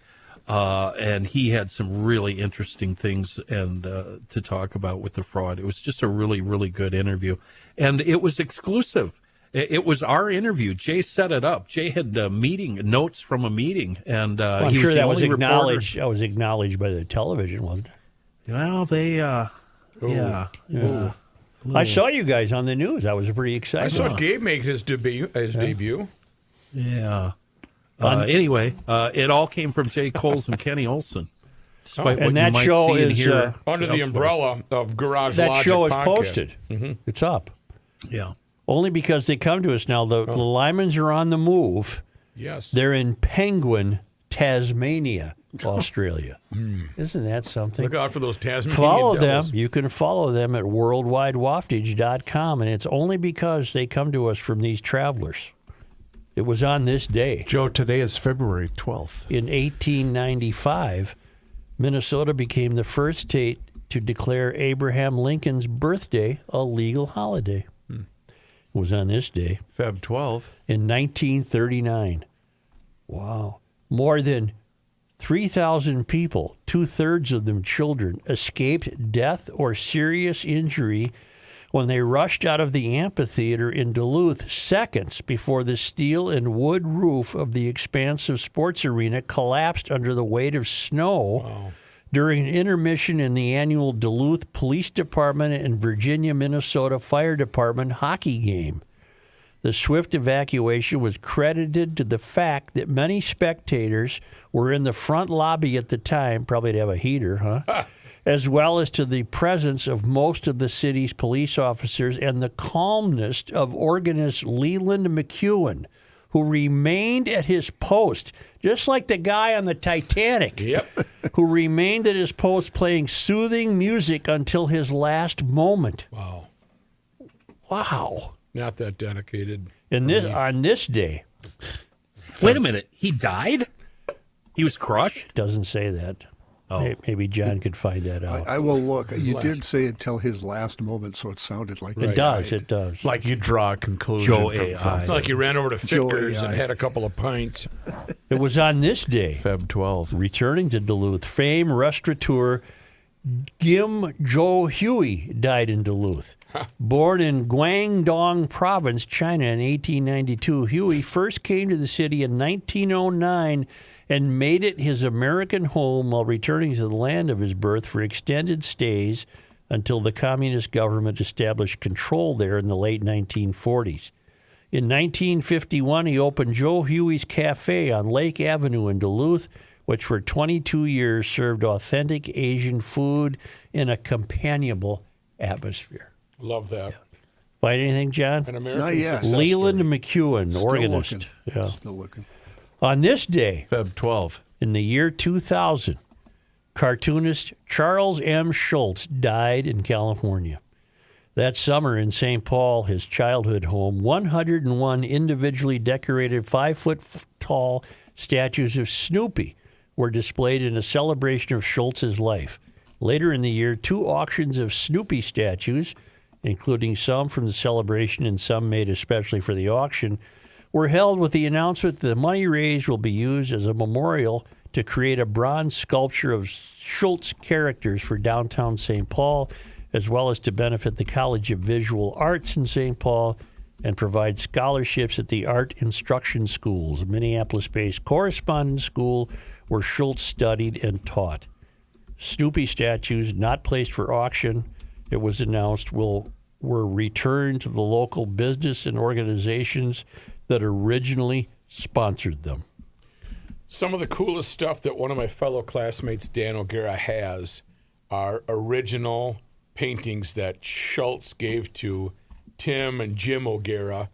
And he had some really interesting things to talk about with the fraud. It was just a really, really good interview. And it was exclusive. It was our interview. Jay set it up. Jay had notes from a meeting, and I'm he sure was that the was only acknowledged. reporter. That was acknowledged by the television, wasn't it? Well, they, yeah. I saw you guys on the news. I was pretty excited. I saw Gabe make his debut. Yeah. Anyway, it all came from Jay Coles and Kenny Olson. Despite what that you might show see and is hear under the umbrella of Garage that Logic show is podcast. posted. Mm-hmm. It's up. Yeah. Only because they come to us now. The Lymans are on the move. Yes. They're in Penguin, Tasmania, Australia. Isn't that something? Look out for those Tasmanian Follow devils. them. You can follow them at worldwidewaftage.com, and it's only because they come to us from these travelers. It was on this day. Joe, today is February 12th. In 1895, Minnesota became the first state to declare Abraham Lincoln's birthday a legal holiday. It was on this day. Feb 12. In 1939. Wow. More than 3,000 people, 2/3 of them children, escaped death or serious injury when they rushed out of the amphitheater in Duluth seconds before the steel and wood roof of the expansive sports arena collapsed under the weight of snow during an intermission in the annual Duluth Police Department and Virginia, Minnesota Fire Department hockey game. The swift evacuation was credited to the fact that many spectators were in the front lobby at the time, probably to have a heater, huh? As well as to the presence of most of the city's police officers and the calmness of organist Leland McEwen, who remained at his post, just like the guy on the Titanic, who remained at his post playing soothing music until his last moment. Wow. Not that dedicated. On this day. Wait a minute. He died? He was crushed? Doesn't say that. Oh. Maybe John could find that out. I will look. You did say it till his last moment, so it sounded like It does. Like you draw a conclusion Joe from AI. something. It's like you ran over to Joe Fickers AI. and had a couple of pints. It was on this day, Feb 12. returning to Duluth, famed restaurateur Gim Jo Huey died in Duluth. Born in Guangdong Province, China in 1892, Huey first came to the city in 1909 and made it his American home while returning to the land of his birth for extended stays until the communist government established control there in the late 1940s. In 1951, he opened Joe Huey's Cafe on Lake Avenue in Duluth, which for 22 years served authentic Asian food in a companionable atmosphere. Love that. Find anything, John? An American Not yet. success Leland story. McEwen, Still organist. looking. Yeah. Still looking. On this day, Feb 12. in the year 2000, cartoonist Charles M. Schulz died in California. That summer in St. Paul, his childhood home, 101 individually decorated 5-foot-tall statues of Snoopy were displayed in a celebration of Schultz's life. Later in the year, 2 auctions of Snoopy statues, including some from the celebration and some made especially for the auction, were held with the announcement that the money raised will be used as a memorial to create a bronze sculpture of Schultz characters for downtown St. Paul, as well as to benefit the College of Visual Arts in St. Paul and provide scholarships at the Art Instruction Schools, a Minneapolis-based correspondence school where Schultz studied and taught. Snoopy statues not placed for auction, it was announced, were returned to the local business and organizations that originally sponsored them. Some of the coolest stuff that one of my fellow classmates, Dan O'Gara, has are original paintings that Schultz gave to Tim and Jim O'Gara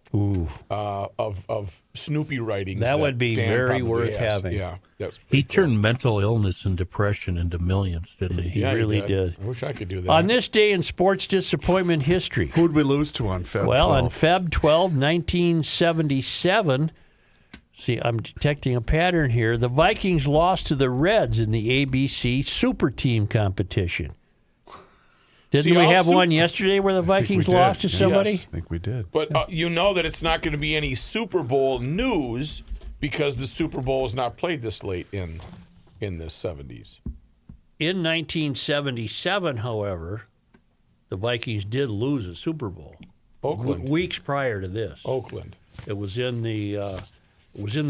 of Snoopy writings. That would be Dan very probably worth has. having. Yeah, that's He turned mental illness and depression into millions, didn't he? He really did. I wish I could do that. On this day in sports disappointment history. Who'd we lose to on Feb 12? Well, on Feb 12, 1977, see, I'm detecting a pattern here. The Vikings lost to the Reds in the ABC Super Team competition. Didn't we have one yesterday where the Vikings lost to somebody? Yes. I think we did. But you know that it's not going to be any Super Bowl news because the Super Bowl is not played this late in the 70s. In 1977, however, the Vikings did lose a Super Bowl. Oakland. Weeks prior to this. Oakland. It was in the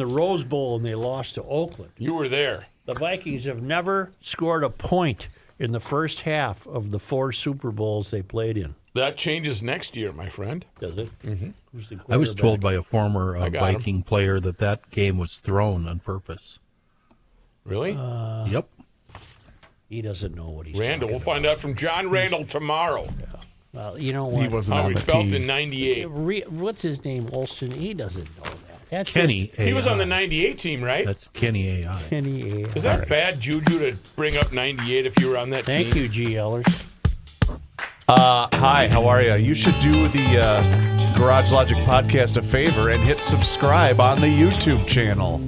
Rose Bowl, and they lost to Oakland. You were there. The Vikings have never scored a point in the first half of the 4 Super Bowls they played in. That changes next year, my friend. Does it? Mm-hmm. Who's the I was told by a former I got Viking player that game was thrown on purpose. Really? Yep. He doesn't know what he's Randall. We'll talking find out from John Randall tomorrow. about. Well, you know what? He wasn't How on he the felt team. in 98. What's his name? Olsen. He doesn't know that. That's Kenny just AI. He was on the 98 team, right? That's Kenny AI. Kenny A. Is that bad juju to bring up 98 if you were on that team? Thank you, G. Ellers. Hi, how are you? You should do the Garage Logic podcast a favor and hit subscribe on the YouTube channel,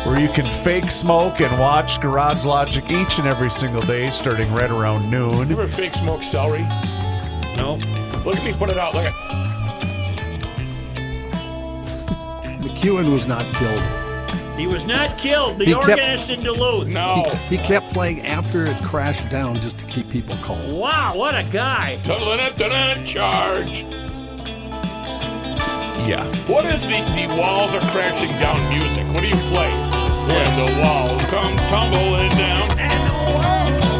where you can fake smoke and watch Garage Logic each and every single day starting right around noon. You ever fake smoke celery? No. Look at me put it out. Look at. McEwen was not killed. He was not killed. The He kept- organist in Duluth. No. He kept playing after it crashed down just to keep people calm. Wow, what a guy. Charge. Yeah. What is the walls are crashing down music? What do you play? When the walls come tumbling down and the walls